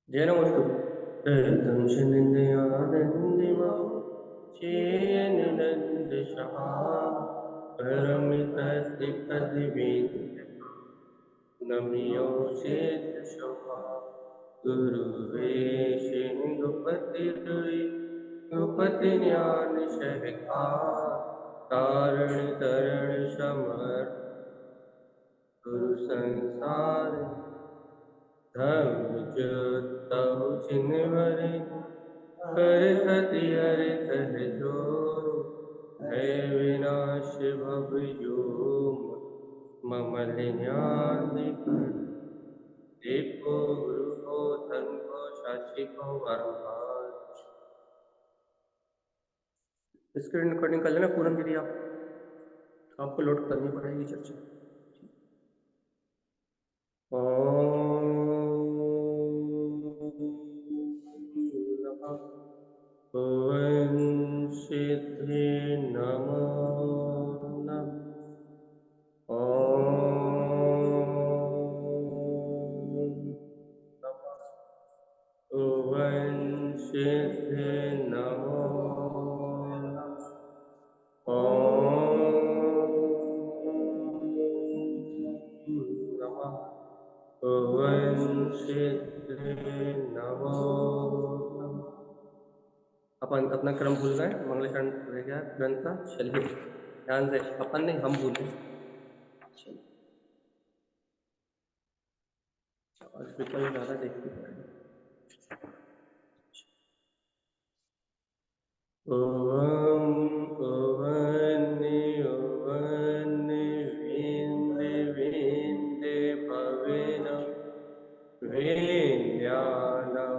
ജയനമസ്തു ദംശനിന്ദയാനന്ദിമാ ചേയനിനന്ദശഃ പരമിതത്തിപദിവിന്ദ് നമിയോചേതശഃ गुरुवेशिन्दुपतिरुपति ज्ञान सहकार तारण तरण समर गुरु संसार धर्म जुतहु जिनवरे कर सति हर कह जो है विनाश भव योग मम लिन्यादिकर देखो गुरु को धन को साक्षी को बारंबार। स्क्रीन रिकॉर्डिंग कर लेना पूरन दीदी, आपको लोड करनी पड़ेगी चर्चा। ओम सिद्धि नमो नमः। ओम सिद्धि नमो नमः। ओम सिद्धि नमो नमः। अपन अपना क्रम भूल गए, मंगलचरण रह गया ग्रंथ का। चलिए ध्यान से, अपन नहीं हम भूले। और स्पीकर ज्यादा देखनी पड़ेगी। ओम ओवनि ओवनि विन्दे विन्दे भवेन विज्ञानं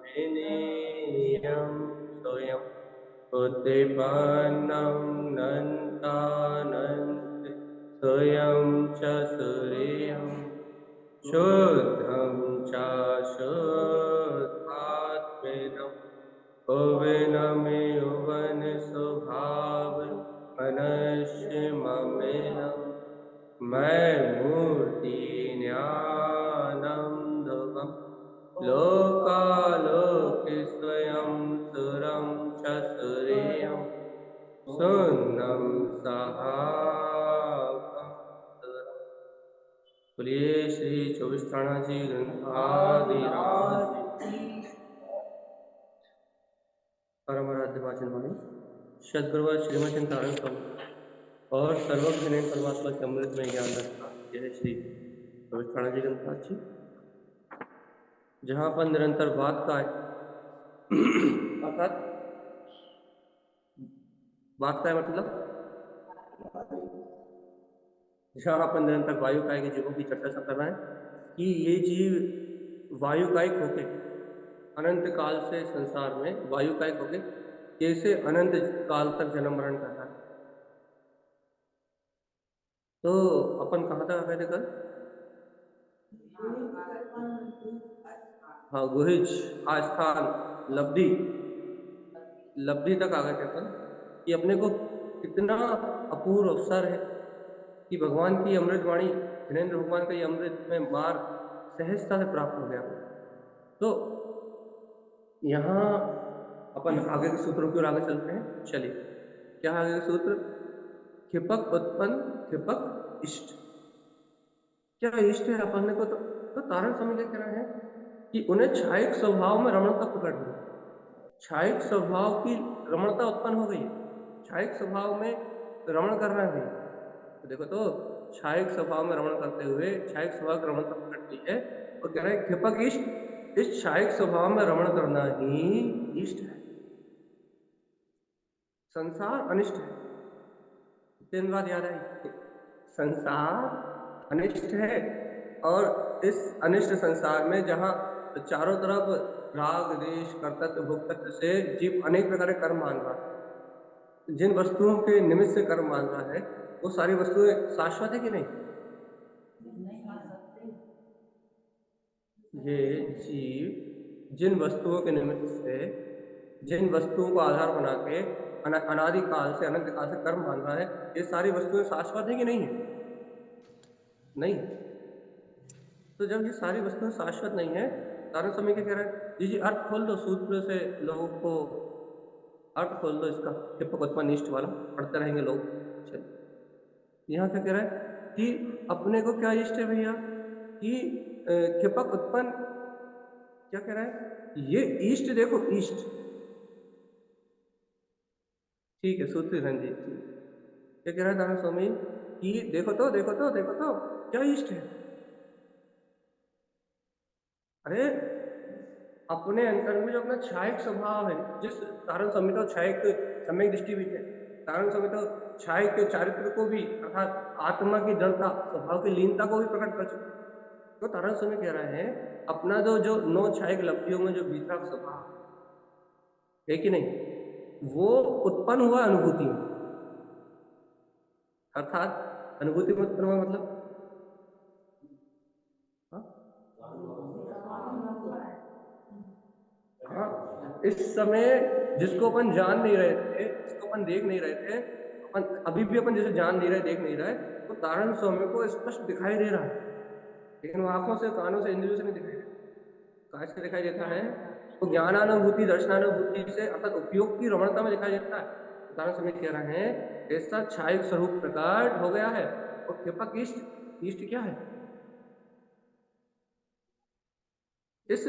विनीयं स्वयं उत्पन्नं नन्तानन्त स्वयं च सूर्यं शुद्धं च शुद्धात्मेनं भुवनमे युवन स्वभाव मनस्य ममेनं मैं मूर्ति ज्ञानंदकं लोकालोक स्वयं सुरं च सूर्यं सुन्नं सहाकं सुरम्। बोलिए श्री 24 थाना जी ग्रंथादिराज परम आराध्य वाचन वाणी सद्गुरु श्रीमद चिंतामणि प्रभु और सर्वज्ञ परमात्मा के अमृत में ज्ञान रखा। यह श्री 24 थाना जी ग्रंथराज जी, जहां पर निरंतर बात का अर्थात बात का मतलब जहां पर निरंतर वायु काय के जीवों की चर्चा सब कर रहे हैं कि ये जीव वायु काय होके अनंत काल से संसार में वायु काय होके कैसे अनंत काल तक जन्म मरण कर रहा है। तो अपन कहाँ तक आ गए थे कल? हाँ, गुहिज आस्थान लब्धि लब्धि तक आ गए थे अपन कि अपने को कितना अपूर्व अवसर है कि भगवान की अमृत वाणी, धीरेन्द्र भगवान का ये अमृत में मार्ग सहजता से प्राप्त हो गया। तो यहाँ अपन आगे के सूत्रों की ओर आगे चलते हैं। चलिए, क्या है आगे सूत्र? क्षिपक उत्पन्न क्षिपक इष्ट। क्या इष्ट है अपन को? तो तारण समझ कह रहे हैं कि उन्हें क्षायिक स्वभाव में रमणता पकड़ ली, क्षायिक स्वभाव की रमणता उत्पन्न हो गई है, क्षायिक स्वभाव में रमण करना है। तो देखो, तो क्षायिक स्वभाव में रमण करते हुए क्षायिक स्वभाव की रमणता पकड़ ली है और कह रहे हैं क्षिपक इष्ट, इस क्षायिक स्वभाव में रमण करना ही इष्ट है, संसार अनिष्ट है। तीन बात याद आई, संसार अनिष्ट है और इस अनिष्ट संसार में जहां चारों तरफ राग देश कर्तव्य भोक्तव्य से जीव अनेक प्रकार के कर्म मान रहा है, जिन वस्तुओं के निमित्त से कर्म मान रहा है वो सारी वस्तुएं शाश्वत है कि नहीं? ये जीव जिन वस्तुओं के निमित्त से, जिन वस्तुओं को आधार बना के अनादि काल से अनंत काल से कर्म मान रहा है, ये सारी वस्तुएं शाश्वत है कि नहीं है? नहीं। तो जब ये सारी वस्तुएं शाश्वत नहीं है तारण समय क्या कह रहा है? जी जी, अर्थ खोल दो, सूत्र से लोगों को अर्थ खोल दो इसका, क्षिपक उत्पन्न इष्ट वाला, पढ़ते रहेंगे लोग। चलिए, यहाँ क्या कह रहा है कि अपने को क्या इष्ट है भैया, कि क्षिपक उत्पन्न, क्या कह रहा है, ये ईस्ट देखो, ईस्ट, ठीक है, सूत्र रंजीत, ठीक। क्या कह रहा है तारण स्वामी कि देखो तो देखो तो देखो तो क्या ईस्ट है? अरे अपने अंतर में जो अपना छायक स्वभाव है, जिस तारण स्वामी तो छायक सम्यक दृष्टि भी है, तारण स्वामी तो छायक के चारित्र को भी, अर्थात आत्मा की जड़ता, स्वभाव की लीनता को भी प्रकट कर चुके। तो तारण स्वामी कह रहा है अपना जो जो नौ छायक लब्धियों में जो भीतरा स्वभाव है कि नहीं, वो उत्पन्न हुआ अनुभूति में, अर्थात अनुभूति में उत्पन्न हुआ मतलब, हाँ हाँ, इस समय जिसको अपन जान नहीं रहे थे, जिसको अपन देख नहीं रहे थे, अपन अभी भी अपन जैसे जान नहीं रहे, देख नहीं रहे, तो तारण स्वामी को स्पष्ट दिखाई दे रहा है, लेकिन वो आंखों से, कानों से, इंद्रियों से नहीं दिखाई देता। कहाँ से दिखाई देता है? तो ज्ञानानुभूति, दर्शनानुभूति से, अर्थात उपयोग की रमणता में दिखाई देता है। तो तारण स्वामी कह रहे हैं ऐसा छायक स्वरूप प्रकट हो गया है। और कृपक इष्ट, इष्ट क्या है? इस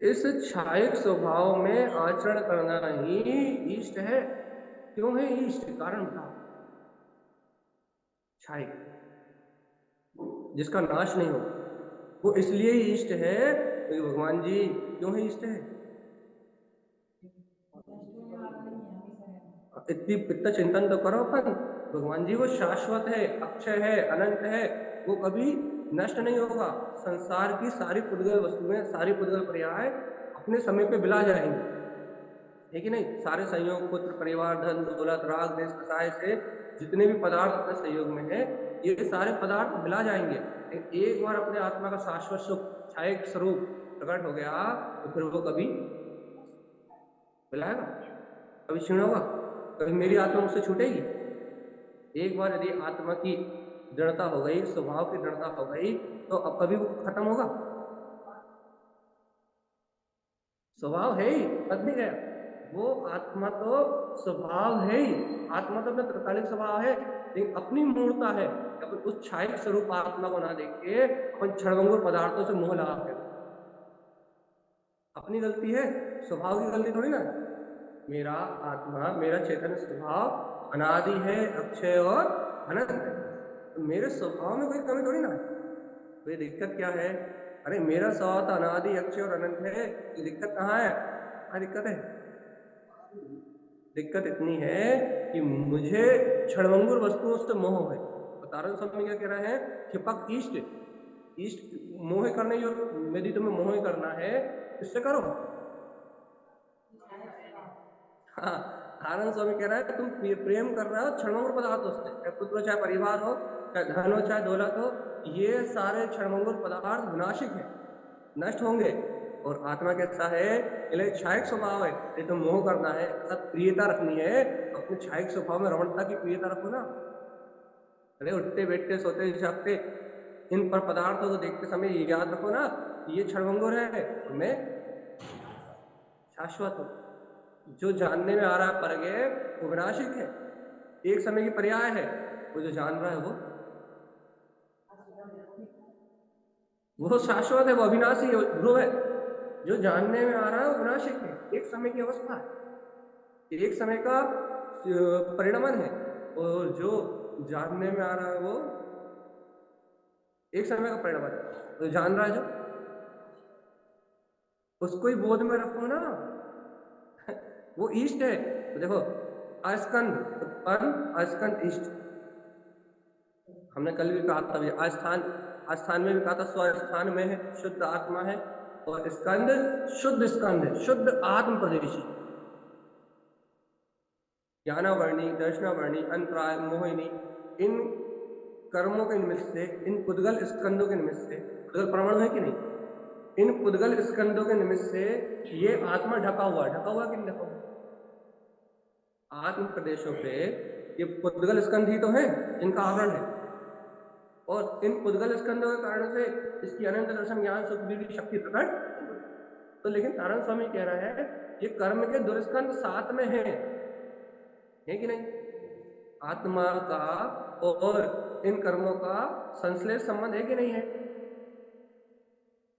इस छायक स्वभाव में आचरण करना ही इष्ट है। क्यों है इष्ट? कारण था छायक, जिसका नाश नहीं होगा, वो इसलिए ही इष्ट है क्योंकि भगवान जी क्यों है इष्ट है? इतनी इतना चिंतन तो करो अपन, भगवान जी वो शाश्वत है, अक्षय है, अनंत है, वो कभी नष्ट नहीं होगा। संसार की सारी पुद्गल वस्तुएं, सारी पुद्गल पर्याय अपने समय पे बिला जाएंगे, है कि नहीं? सारे संयोग, पुत्र, परिवार, धन दौलत, राग देश कसाय से जितने भी पदार्थ अपने संयोग में है, ये सारे पदार्थ बिला जाएंगे, लेकिन एक बार अपने आत्मा का शाश्वत सुख, छायक स्वरूप प्रकट हो गया, तो फिर वो कभी बिलाएगा, कभी क्षीण होगा, कभी मेरी आत्मा मुझसे छूटेगी? एक बार यदि आत्मा की दृढ़ता हो गई, स्वभाव की दृढ़ता हो गई, तो अब कभी वो खत्म होगा? स्वभाव है ही, बद नहीं गया। वो आत्मा तो स्वभाव है ही, आत्मा तो अपना तत्कालिक स्वभाव है, लेकिन अपनी मूर्ता है कि अपन उस छायक स्वरूप आत्मा को ना देख के अपन क्षणभंगुर पदार्थों से मोह लगा के, अपनी गलती है, स्वभाव की गलती थोड़ी ना है। मेरा आत्मा, मेरा चेतन स्वभाव अनादि है, अक्षय और अनंत है, तो मेरे स्वभाव में कोई कमी थोड़ी ना है। तो ये दिक्कत क्या है? अरे मेरा स्वभाव तो अनादि, अक्षय और अनंत है, तो दिक्कत कहाँ है? क्या दिक्कत है? दिक्कत इतनी है कि मुझे क्षणभंगुर वस्तुओं से मोह है। तो तारण स्वामी क्या कह रहे हैं? क्षिपक इष्ट, इष्ट मोह करने, जो यदि तुम्हें मोह करना है, इससे करो। हाँ, तारण स्वामी कह रहा है तुम प्रेम कर रहे हो क्षणभंगुर पदार्थों से, चाहे पुत्र, चाहे परिवार हो, चाहे धन हो, चाहे दौलत हो, ये सारे क्षणभंगुर पदार्थ विनाशिक है, नष्ट होंगे। और आत्मा कैसा है? पहले छायक स्वभाव है, ये तो मोह करना है, अर्थात प्रियता रखनी है, तो अपने छायक स्वभाव में रमणता की प्रियता रखो ना। अरे उठते बैठते सोते जागते इन पर पदार्थों को देखते समय ये याद रखो ना, ये क्षणभंगुर है और मैं शाश्वत हूँ। जो जानने में आ रहा है पर गए, वो विनाशिक है, एक समय की पर्याय है। वो जो जान रहा है वो शाश्वत है, वो अविनाशी है, ध्रुव है। जो जानने में आ रहा है वो विनाशिक है, एक समय की अवस्था है, एक समय का परिणमन है। और जो जानने में आ रहा है वो एक समय का परिणमन है। तो जान रहा है जो, उसको ही बोध में रखो ना। वो ईष्ट है। तो देखो, अस्कंद उत्पन्न, अस्कंद इष्ट, हमने कल भी कहा था भैया, आस्थान, आस्थान में भी कहा था स्वस्थान में है, शुद्ध आत्मा है, और स्कंद शुद्ध स्कंद है, शुद्ध आत्म प्रदेशी, ज्ञानावर्णी, दर्शनावर्णी, अंतराय, मोहिनी, इन कर्मों के निमित्त से, इन पुद्गल स्कंदों के निमित्त से, पुद्गल परमाणु है कि नहीं, इन पुद्गल स्कंदों के निमित्त से ये आत्मा ढका हुआ कि नहीं ढका हुआ? आत्म प्रदेशों पे ये पुद्गल स्कंद ही तो है जिनका आवरण है। और इन उद्गल स्कंदों के कारण से इसकी अनंत दर्शन ज्ञान सुख की शक्ति प्रकट। तो लेकिन तारण स्वामी कह रहा है ये कर्म के दुर्स्कंद साथ में है कि नहीं? आत्मा का और इन कर्मों का संश्लेष संबंध है कि नहीं है?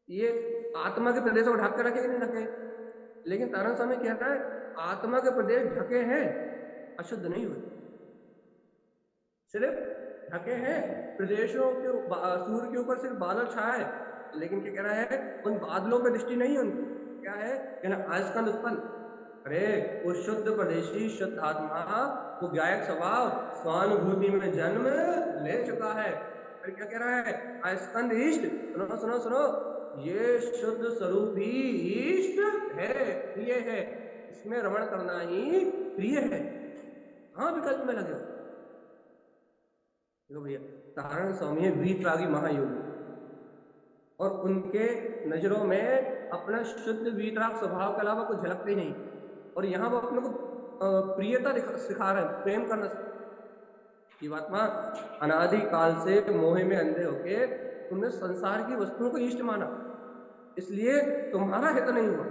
ये आत्मा के प्रदेश को ढक कर रखे कि नहीं रखे? लेकिन तारण स्वामी कह रहा है आत्मा के प्रदेश ढके हैं, अशुद्ध नहीं हुए, सिर्फ ढके हैं प्रदेशों के सूर्य के ऊपर सिर्फ बादल छाए, लेकिन क्या कह रहा है उन बादलों पर दृष्टि नहीं उनकी। क्या है कहना आस्कंद उत्पन्न, अरे वो शुद्ध प्रदेशी शुद्ध आत्मा वो गायक स्वभाव स्वानुभूति में जन्म ले चुका है। फिर क्या कह रहा है आस्कंद इष्ट, सुनो सुनो सुनो, ये शुद्ध स्वरूप ही इष्ट है, प्रिय है, इसमें रमण करना ही प्रिय है। हाँ विकल्प में लगे हो। देखो भैया तारण स्वामी वीतरागी महायोगी और उनके नजरों में अपना शुद्ध वीतराग स्वभाव के अलावा कुछ झलकते ही नहीं, और यहाँ वो अपने को प्रियता सिखा रहे हैं, प्रेम करना। जीवात्मा अनादि काल से मोह में अंधे होके तुमने संसार की वस्तुओं को इष्ट माना, इसलिए तुम्हारा हित नहीं हुआ।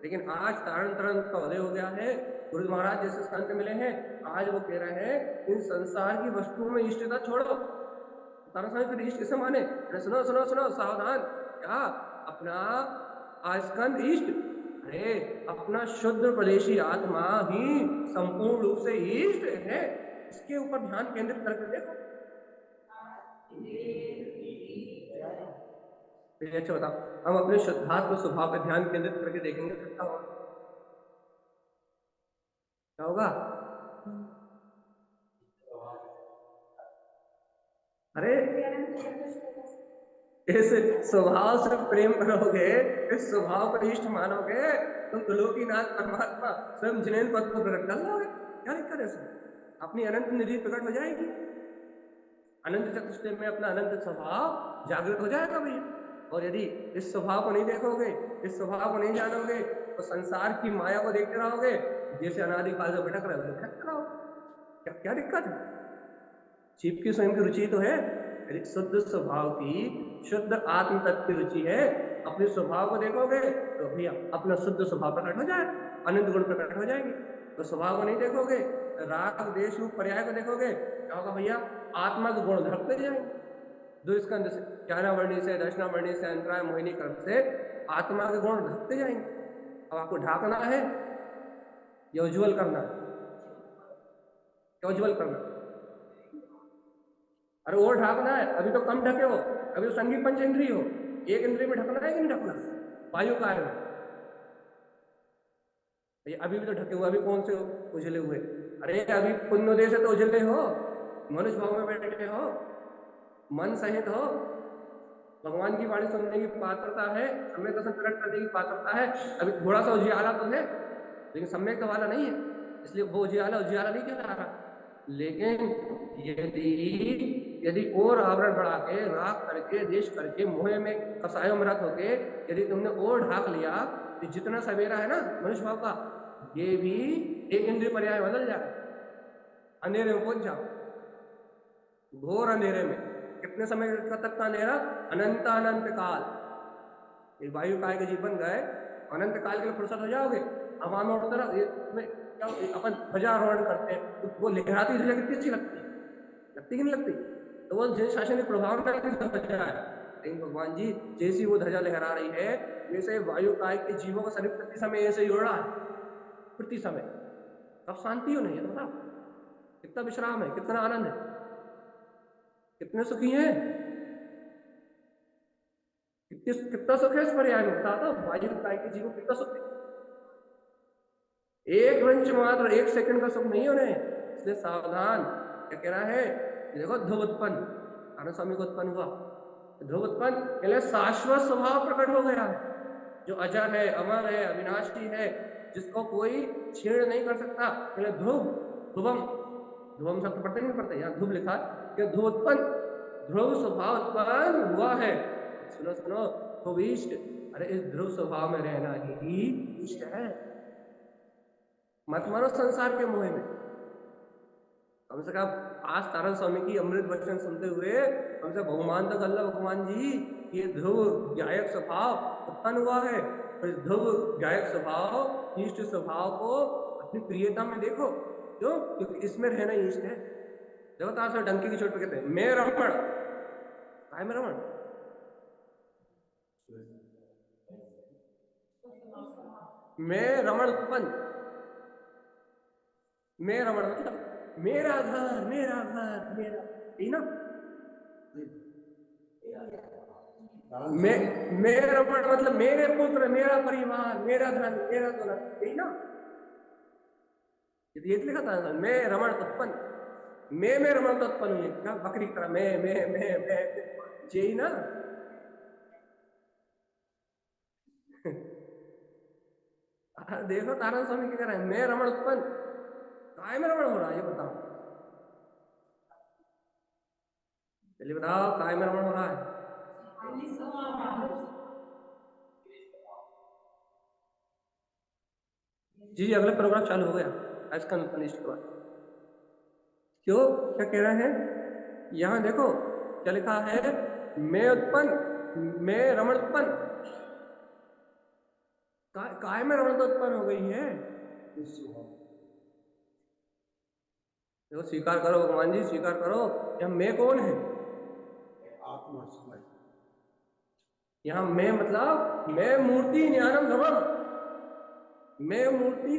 लेकिन आज तारण तारण का उदय हो गया है, गुरु महाराज जैसे संत मिले हैं, आज वो कह रहे हैं इन संसार की वस्तुओं में इष्टता छोड़ो। तारण स्वामी फिर इष्ट किसे माने? अरे सुनो सुनो सुनो सावधान, क्या अपना आस्कंद इष्ट? अरे अपना शुद्ध प्रदेशी आत्मा ही संपूर्ण रूप से इष्ट है, इसके ऊपर ध्यान केंद्रित करके देखो। फिर अच्छा बताओ, हम अपने शुद्धात्म स्वभाव पर ध्यान केंद्रित करके देखेंगे तो क्या होगा? क्या होगा? अरे इस स्वभाव से प्रेम करोगे, इस स्वभाव को इष्ट मानोगे, तुम त्रिलोकीनाथ परमात्मा स्वयं जिनेन्द्र पद को प्रकट कर लोगे। क्या दिक्कत है इसमें? अपनी अनंत निधि प्रकट हो जाएगी, अनंत चतुष्टय में अपना अनंत स्वभाव जागृत हो जाएगा भैया। और यदि इस स्वभाव को नहीं देखोगे, इस स्वभाव को नहीं जानोगे, तो संसार की माया को देखते रहोगे, जैसे अनादिकाल से भटक रहे हो भटकते रहोगे। क्या क्या दिक्कत है? जीव की स्वयं की रुचि तो है, यदि शुद्ध स्वभाव की शुद्ध आत्म तत्व की रुचि है, अपने स्वभाव को देखोगे तो भैया अपना शुद्ध स्वभाव प्रकट हो जाएगा, अनंत गुण प्रकट हो जाएंगे। तो स्वभाव को नहीं देखोगे, राग देश रूप पर्याय को देखोगे, क्या होगा भैया? आत्मा के गुण धरते जाएंगे, दो स्कंद से ज्ञानावर्णी से दर्शनावर्णी से अंतराय मोहिनी कर्म से आत्मा के गुण ढकते जाएंगे। अब आपको ढाकना है या उज्ज्वल करना है? क्या उज्ज्वल करना है? अरे और ढाकना है, अभी तो कम ढके हो, अभी तो संगीत पंच इंद्रिय हो, एक इंद्रिय में ढकना है कि नहीं ढकना? वायु कार्य में अभी भी तो ढके हुए, अभी कौन से उजले हुए? अरे अभी पुण्योदय से तो उजले हो, मनुष्य भाव में बैठे हो, मन सहित हो, भगवान की वाणी सुनने की पात्रता है, सम्यक दर्शन प्रकट करने की पात्रता है। अभी थोड़ा सा उजियाला तो है, लेकिन सम्यक वाला नहीं है, इसलिए वो उजियाला उजियाला नहीं कहला रहा। लेकिन यदि यदि और आवरण बढ़ा के राग करके देश करके मोह में कसायों में रत होके यदि तुमने और ढाक लिया, तो जितना सवेरा है ना मनुष्य भाव का, ये भी एक इंद्रिय पर्याय बदल जाए, अंधेरे में पहुंच जाओ, घोर अंधेरे में। कितने समय तक का अंधेरा? अनंत अनंत काल। एक वायु काय के जीवन गए, अनंत काल के लिए फुर्सत हो जाओगे, हवा में उड़ता रहा क्या अपन ध्वजारोहण करते हैं तो वो लहराती ध्वजा कितनी अच्छी लगती है, लगती कि नहीं लगती? तो वो जय शासन के प्रभाव में ध्वजा है, लेकिन भगवान जी जैसी वो ध्वजा लहरा रही है, वैसे वायु काय के जीवों का शरीर प्रति समय ऐसे ही उड़ रहा है, प्रति समय। कब शांति हो नहीं है तो बताओ, कितना विश्राम है, कितना आनंद है, कितने सुखी हैं, कितना सुख है इस पर्याय में बता दो, वायु काय के जीवों कितना सुख है। एक रंच मात्र एक सेकंड का सुख नहीं होने, इसलिए सावधान। क्या कह रहा है? देखो ध्रुव उत्पन्न, आनंद स्वामी को उत्पन्न हुआ, ध्रुव उत्पन्न पहले शाश्वत स्वभाव प्रकट हो गया है, जो अजर है, अमर है, अविनाशी है, जिसको कोई छेड़ नहीं कर सकता। पहले ध्रुव, ध्रुवम, ध्रुवम शब्द पढ़ते नहीं पढ़ते, यहाँ ध्रुव लिखा कि ध्रुव उत्पन्न, ध्रुव स्वभाव उत्पन्न हुआ है। सुनो सुनो, ध्रुव इष्ट, अरे इस ध्रुव स्वभाव में रहना ही इष्ट है। मत मरो संसार के मोह में, कम से कम आज तारण स्वामी की अमृत वचन सुनते हुए हमसे बहुमान तो अल्लाह भगवान जी, ये ध्रुव गायक स्वभाव उत्पन्न हुआ है, और इस ध्रुव गायक स्वभाव इष्ट स्वभाव को अपनी प्रियता में देखो। क्यों? क्योंकि इसमें रहना इष्ट है। देखो तार से डंकी की चोट पे कहते हैं मैं रमण, काय में रमण, मैं रमण उत्पन्न, मैं रमण मतलब मेरा घर, मेरा घर, मेरा, यही ना। मैं रमण मतलब मेरे पुत्र, मेरा परिवार, मेरा धन, मेरा दौलत, यही ना। ये लिखा था मैं रमण उत्पन्न, मैं रमण तो उत्पन्न हुई क्या बकरी की तरह मैं यही ना। देखो तारण स्वामी क्या कह रहे हैं, मैं रमण उत्पन्न, काय में रमण हो रहा है ये बताओ, चलिए बताओ काय में रमण हो रहा है। जी जी अगला प्रोग्राम चालू हो गया आज का कनिष्ठ के बाद। क्यों, क्या कह रहे हैं, यहाँ देखो क्या लिखा है, मैं उत्पन्न, मैं रमण उत्पन्न, काय में रमण तो उत्पन्न हो गई है। देखो स्वीकार करो भगवान जी, स्वीकार करो, यहाँ मैं कौन है, यहाँ मैं मतलब मैं मूर्ति ज्ञानम ध्रुवम, मैं मूर्ति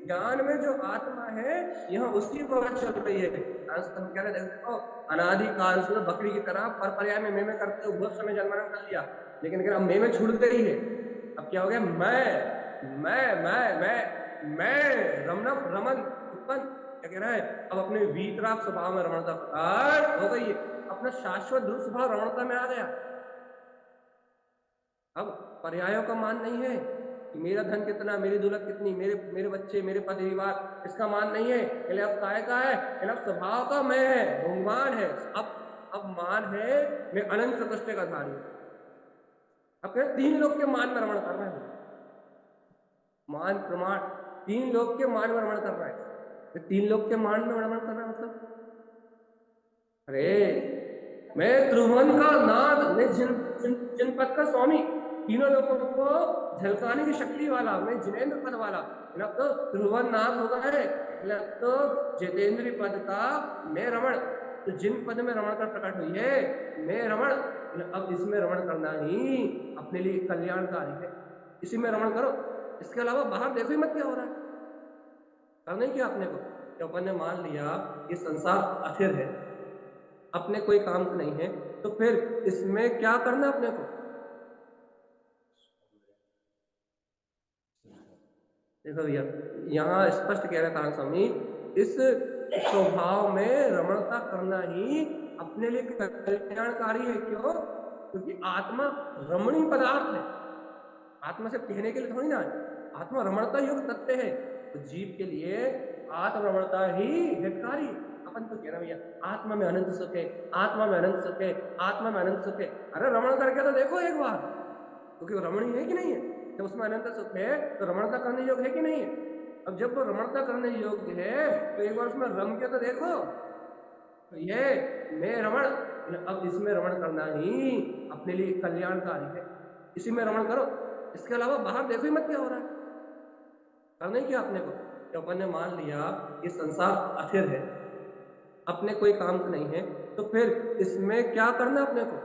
ज्ञान में जो आत्मा है, यहाँ उसकी बात चल रही है। कह रहे देखो अनादि काल से बकरी की तरह पर पर्याय में मैं करते हुए बहुत समय जन्मरण कर लिया, लेकिन अगर अब मैं में छूट गई है, अब क्या हो गया, मैं रमन रमन उत्पन्न, क्या कह रहा है, अब अपने वीतराग स्वभाव में रमणता प्रकट हो गई है, अपना शाश्वत ध्रुव स्वभाव रमणता में आ गया। अब पर्यायों का मान नहीं है कि मेरा धन कितना, मेरी दौलत कितनी, मेरे मेरे बच्चे, मेरे पति परिवार, इसका मान नहीं है। पहले अब काय का है, पहले अब स्वभाव का मैं है, भगवान है। अब मान है मैं अनंत चतुष्टय का धारी हूं। अब कहते तीन लोग के मान में रमण कर रहे हैं, मान प्रमाण, तीन लोग के मान में रमण कर रहा है। तो तीन लोग के मान में रमण कर रहा है मतलब, अरे मैं त्रिभुवन का नाथ, मैं जनपद का स्वामी, तीनों लोगों को झलकाने की शक्ति वाला, मैं जिनेन्द्र पद वाला, अब तो त्रिभुवन नाथ होगा है, अब तो जितेंद्र पद का मैं रमण, तो जिन पद में रमण कर प्रकट हुई है मैं रमण, अब इसमें रमण करना ही अपने लिए कल्याणकारी है, इसी में रमण करो, इसके अलावा बाहर देखो ही मत क्या हो रहा है। करना ही क्या अपने को, कि अपन ने मान लिया ये संसार अस्थिर है, अपने कोई काम नहीं है, तो फिर इसमें क्या करना अपने को। देखो भैया यहाँ स्पष्ट कह रहे कारण स्वामी, इस स्वभाव में रमणता करना ही अपने लिए कल्याणकारी है। क्यों? क्योंकि आत्मा रमणीय पदार्थ है, आत्मा से कहने के लिए थोड़ी ना है, आत्मा रमणता युक्त तत्व है, तो जीव के लिए आत्म रमणता ही हितकारी। अपन तो कह रहे भैया आत्मा में अनंत सुख है, आत्मा में अनंत सुख है, आत्मा में अनंत सुख है, अरे रमण करके तो देखो एक बार, क्योंकि वो रमणीय है कि नहीं है, जब उसमें अनंत सुख है तो रमणता करने योग्य है कि नहीं है। अब जब वो रमणता करने योग्य है तो एक बार उसमें रम के तो देखो, तो ये मैं रमण, अब इसमें रमण करना ही अपने लिए कल्याणकारी है, इसी में रमण करो, इसके अलावा बाहर देखो ही मत क्या हो रहा है। करना ही क्या अपने को, कि अपन ने मान लिया ये संसार अस्थिर है, अपने कोई काम नहीं है, तो फिर इसमें क्या करना अपने को।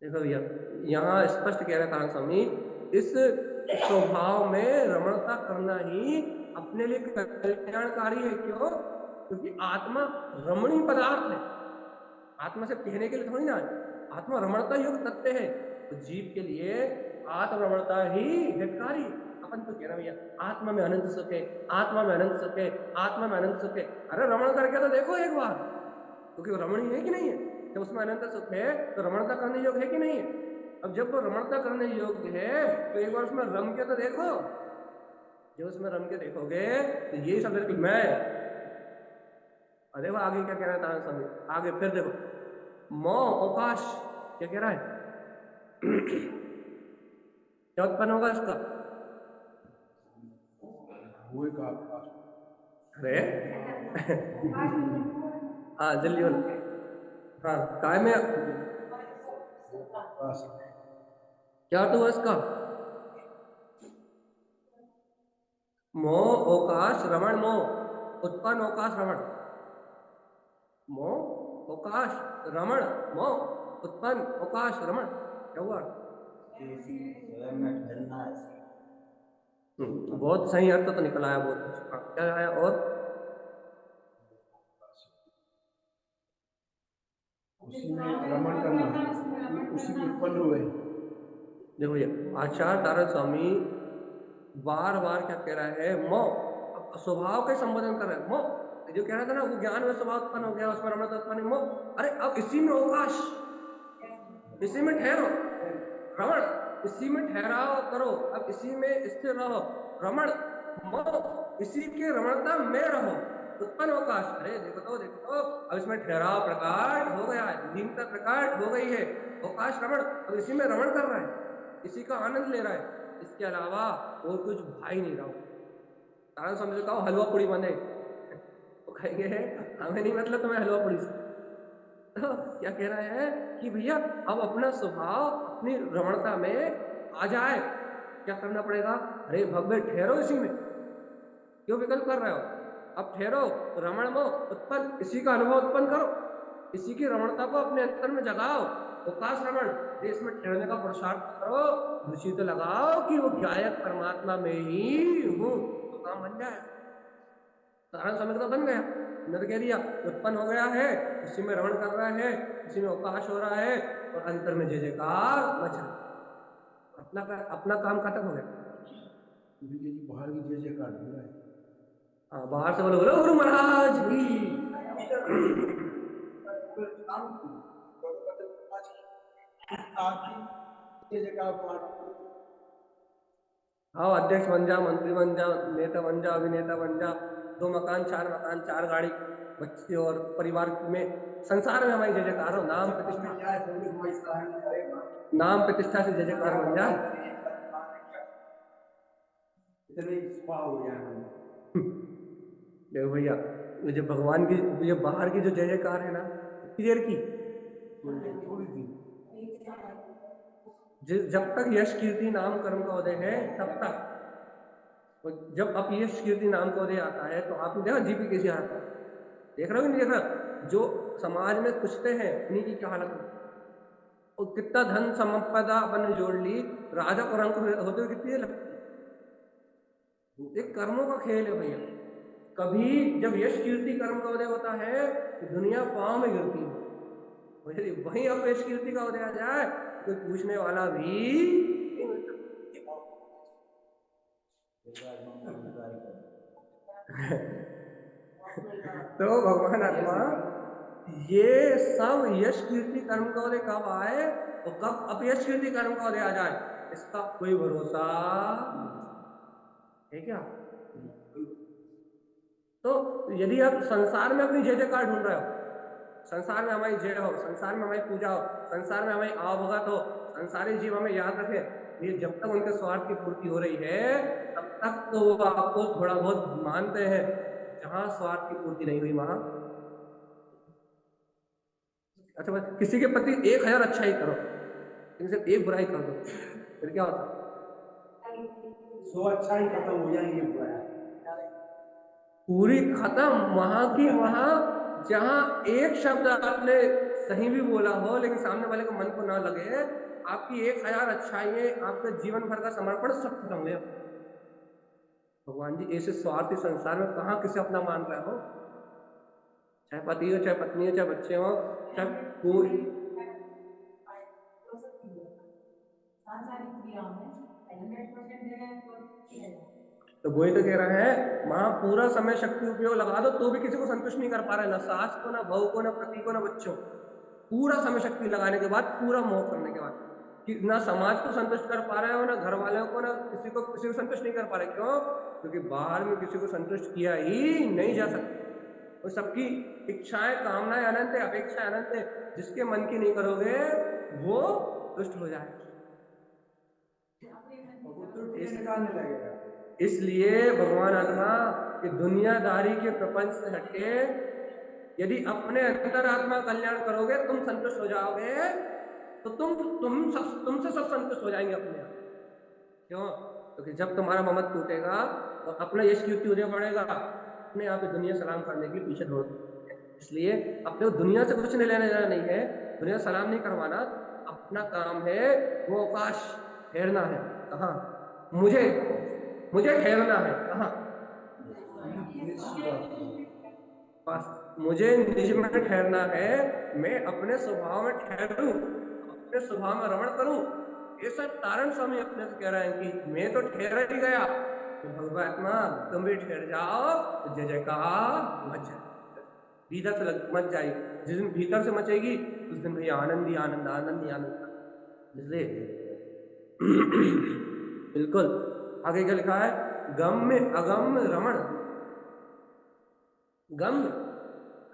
देखो भैया यहाँ स्पष्ट कह रहे कारण स्वामी, इस स्वभाव में रमणता करना ही अपने लिए कल्याणकारी है। क्यों? क्योंकि आत्मा रमणीय पदार्थ है, आत्मा से कहने के लिए थोड़ी ना है, आत्मा रमणता युक्त तत्व है, तो जीव के लिए आत्म रमणता ही हितकारी। अपन तो कह रहे भैया आत्मा में अनंत सुख है, आत्मा में अनंत सुख है, आत्मा में अनंत सुख है, अरे रमण करके तो देखो एक बार, क्योंकि वो रमणीय है कि नहीं है, जब उसमें अनंत सुख है तो रमणता करने योग्य है कि नहीं है। अब जब वो रमणता करने योग्य है तो एक बार उसमें रम के तो देखो, जब उसमें रम के देखोगे तो यही सब बिल्कुल मैं, और देखो आगे क्या कह रहा है तारा स्वामी, आगे फिर देखो मौ अवकाश, क्या कह रहा है, क्या उत्पन्न होगा इसका, अरे हाँ जल्दी बोलो। हाँ काय में क्या तो इसका मोह अवकाश रमण मोह उत्पन्न अवकाश रमण मोह अवकाश रमण मोह उत्पन्न अवकाश रमण क्या हुआ? बहुत सही अर्थ तो निकल आया बहुत कुछ। हाँ क्या आया और? उसी में रमण करना, उसी में उत्पन्न हुए। देखो ये आचार्य तारा स्वामी बार बार क्या कह रहा है? मो अब स्वभाव का संबोधन कर रहा है। मो जो कह रहा था ना वो ज्ञान में स्वभाव उत्पन्न हो गया उसमें रमण उत्पन्न मो। अरे अब इसी में अवकाश, इसी में ठहरो रमण, इसी में ठहराव करो, अब इसी में स्थिर रहो रमण मो, इसी के रमणता में रहो उत्पन्न अवकाश। अरे देखो तो अब इसमें ठहराव प्रकाट हो गया है, लीनता प्रकाट हो गई है, अवकाश रमण अब इसी में रमण कर रहा है, इसी का आनंद ले रहा है, इसके अलावा और कुछ भाई नहीं रहा हूं। कारण समझ का हलवा पूड़ी बने तो कहेंगे हमें नहीं मतलब तुम्हें हलवा पूड़ी से। तो क्या कह रहा है कि भैया अब अपना स्वभाव अपनी रमणता में आ जाए, क्या करना पड़ेगा? अरे भव्य ठहरो इसी में, क्यों विकल्प कर रहे हो? अब ठहरो रमण में उत्पन्न, इसी का अनुभव उत्पन्न करो, इसी की रमणता को अपने अंतर में जगाओ, अवकाश रमण देश में ठहरने का पुरुषार्थ करो, रुचि तो लगाओ कि वो गायक परमात्मा में ही हूँ, तो काम बन जाए। कारण समय तो बन गया, मैंने तो कह दिया उत्पन्न हो गया है, उसी में रमण कर रहा है, उसी में अवकाश हो रहा है और अंतर में जय जयकार मच रहा है। अपना काम खत्म हो गया। बाहर की जय जयकार हो रहा है। हाँ बाहर से बोलो बोलो गुरु महाराज की। हाँ अध्यक्ष बन जा, मंत्री बन जा, नेता बन जा, अभिनेता बन जा, 2 मकान 4 मकान 4 गाड़ी, बच्चे और परिवार में, संसार में हमारी जय जयकार हो, नाम प्रतिष्ठा, नाम प्रतिष्ठा से जय जयकार बन जा। देखो भैया मुझे भगवान की ये बाहर की जो जय जयकार है ना कितनी देर की, थोड़ी सी। जब तक यश कीर्ति नाम कर्म का उदय है तब तक, और जब अब यश कीर्ति नाम का उदय आता है तो आपने देखा जीपी कैसी हालत है, देख रहे हो नहीं देख रहा? जो समाज में कुछते हैं उन्हीं की क्या हालत है, और कितना धन संपदा अपन जोड़ ली, राजा और अंक होते हुए कितनी देर लगती है। एक कर्मों का खेल है भैया, कभी जब यश कीर्ति कर्म का उदय होता है तो दुनिया पांव में गिरती है, और यदि वहीं अब यश कीर्ति का उदय आ जाए तो कोई पूछने वाला भी नहीं मिलता। तो भगवान आत्मा ये सब यश कीर्ति कर्म का उदय कब आए और कब अपयश कीर्ति कर्म का उदय आ जाए इसका कोई भरोसा है क्या? तो यदि आप संसार में अपनी जय जयकार ढूंढ रहे हो, संसार में हमारी जय हो, संसार में हमारी पूजा हो, संसार में हमारी आवभगत हो, संसारी जीव हमें याद रखे, ये जब तक उनके स्वार्थ की पूर्ति हो रही है तब तक तो वो आपको थोड़ा बहुत मानते हैं, जहां स्वार्थ की पूर्ति नहीं हुई वहां, अच्छा बस किसी के प्रति 1000 अच्छा ही करो लेकिन सिर्फ एक बुराई कर दो फिर क्या होता? सो अच्छा ही खत्म हो जाएंगे बुराई। पूरी खत्म वहां की वहां, जहां एक शब्द आपने सही भी बोला हो लेकिन सामने वाले को मन को ना लगे, आपकी 1000 अच्छाइयां आपके जीवन भर का समर्पण सब खत्म हो गया। भगवान जी ऐसे स्वार्थी संसार में कहाँ किसे अपना मान रहे हो, चाहे पति हो चाहे पत्नी हो चाहे बच्चे हो चाहे कोई, तो वही तो कह रहा है वहां पूरा समय शक्ति उपयोग लगा दो तो भी किसी को संतुष्ट नहीं कर पा रहे, ना सास को ना बहू को ना पति को ना बच्चों को, पूरा समय शक्ति लगाने के बाद पूरा मोह करने के बाद कि ना समाज को संतुष्ट कर पा रहे हो ना घर वालों को, ना किसी को संतुष्ट नहीं कर पा रहे। क्यों? क्योंकि बाहर में किसी को संतुष्ट किया ही नहीं जा सकता, और सबकी इच्छाएं कामनाएं अनंत है, अपेक्षाएं अनंत है, जिसके मन की नहीं करोगे वो दुष्ट हो जाए। वो तो निकालने लगेगा। इसलिए भगवान आत्मा कि दुनियादारी के प्रपंच से हटके यदि अपने अंतरात्मा कल्याण करोगे, तुम संतुष्ट हो जाओगे, तो तुमसे सब संतुष्ट हो जाएंगे अपने आप। क्यों? क्योंकि जब तुम्हारा ममत टूटेगा तो अपना यश कीर्ति उदय बढ़ेगा, अपने आप ही दुनिया सलाम करने के लिए पीछे दौड़। इसलिए अपने को दुनिया से कुछ नहीं लेना देना नहीं है, दुनिया सलाम नहीं करवाना। अपना काम है वो अवकाश ठहरना है। कहाँ? मुझे मुझे ठहरना है। कहाँ? बस मुझे निज में ठहरना है। मैं अपने स्वभाव में ठहरूं, अपने स्वभाव में रमण करूं। ये सब तारण स्वामी अपने से कह रहे हैं कि मैं तो ठहर ही गया, तो भगवात्मा तुम भी ठहर जाओ, तो जय जयकार मच जाए, भीतर से मच जाएगी। जिस दिन भीतर से मचेगी उस दिन भैया आनंद ही आनंद, आनंद ही आनंद। इसलिए बिल्कुल आगे क्या लिखा है? गम में अगम रमण। गम,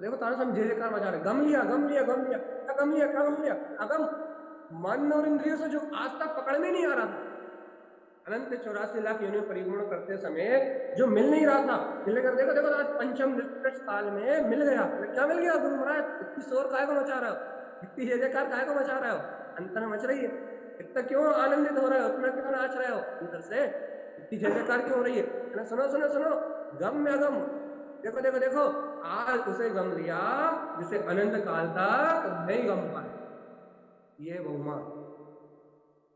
देखो तारा स्वामी जय जयकार मचा रहे, गम लिया गम लिया गम लिया, क्या गम लिया क्या गम लिया? अगम, मन और इंद्रियों से जो आज तक पकड़ में नहीं आ रहा था, अनंत 84 लाख योनियों परिभ्रमण करते समय जो मिल नहीं रहा था, मिलने कर देखो देखो आज पंचम निष्कर्ष काल में मिल गया। क्या मिल गया? गुरु महाराज इतनी शोर काय को मचा रहे हो, इतनी जय जयकार काय को मचा रहे हो? अंतर में मच रही है। इतना क्यों आनंदित हो रहे हो, इतना क्यों नाच रहे हो अंदर से, इतनी जय जयकार क्यों हो रही है? सुनो सुनो सुनो, गम में अगम, देखो देखो देखो, आज उसे गम लिया जिसे अनंत काल तक नहीं गम पाए। ये बहुमा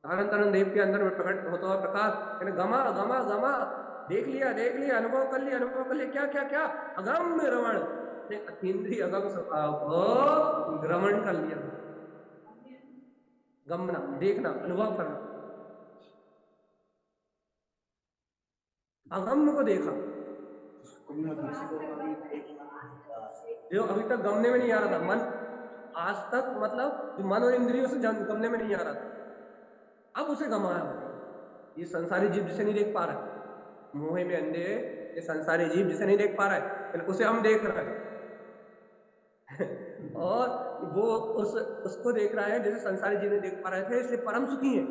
अनंत देव के अंदर में प्रकट होता हुआ प्रकाश, गमा गमा गमा, देख लिया, अनुभव कर लिया, अनुभव कर लिया, क्या क्या क्या? अगम रमण, अतीन्द्रिय अगम स्वभाव को ग्रमण कर लिया। गमना, देखना, अनुभव करना, अगम्य को देखा जो अभी तक गमने में नहीं आ रहा था। मन आज तक मतलब जो मन और इंद्रियों से गमने में नहीं आ रहा था, अब उसे गमाया। ये संसारी जीव जिसे नहीं देख पा रहा है, मोहे में अंधे ये संसारी जीव जिसे नहीं देख पा रहा है, उसे हम देख रहे हैं। और वो उसको देख रहा है जैसे संसारी जीव नहीं देख पा रहे थे, इसलिए परम सुखी है।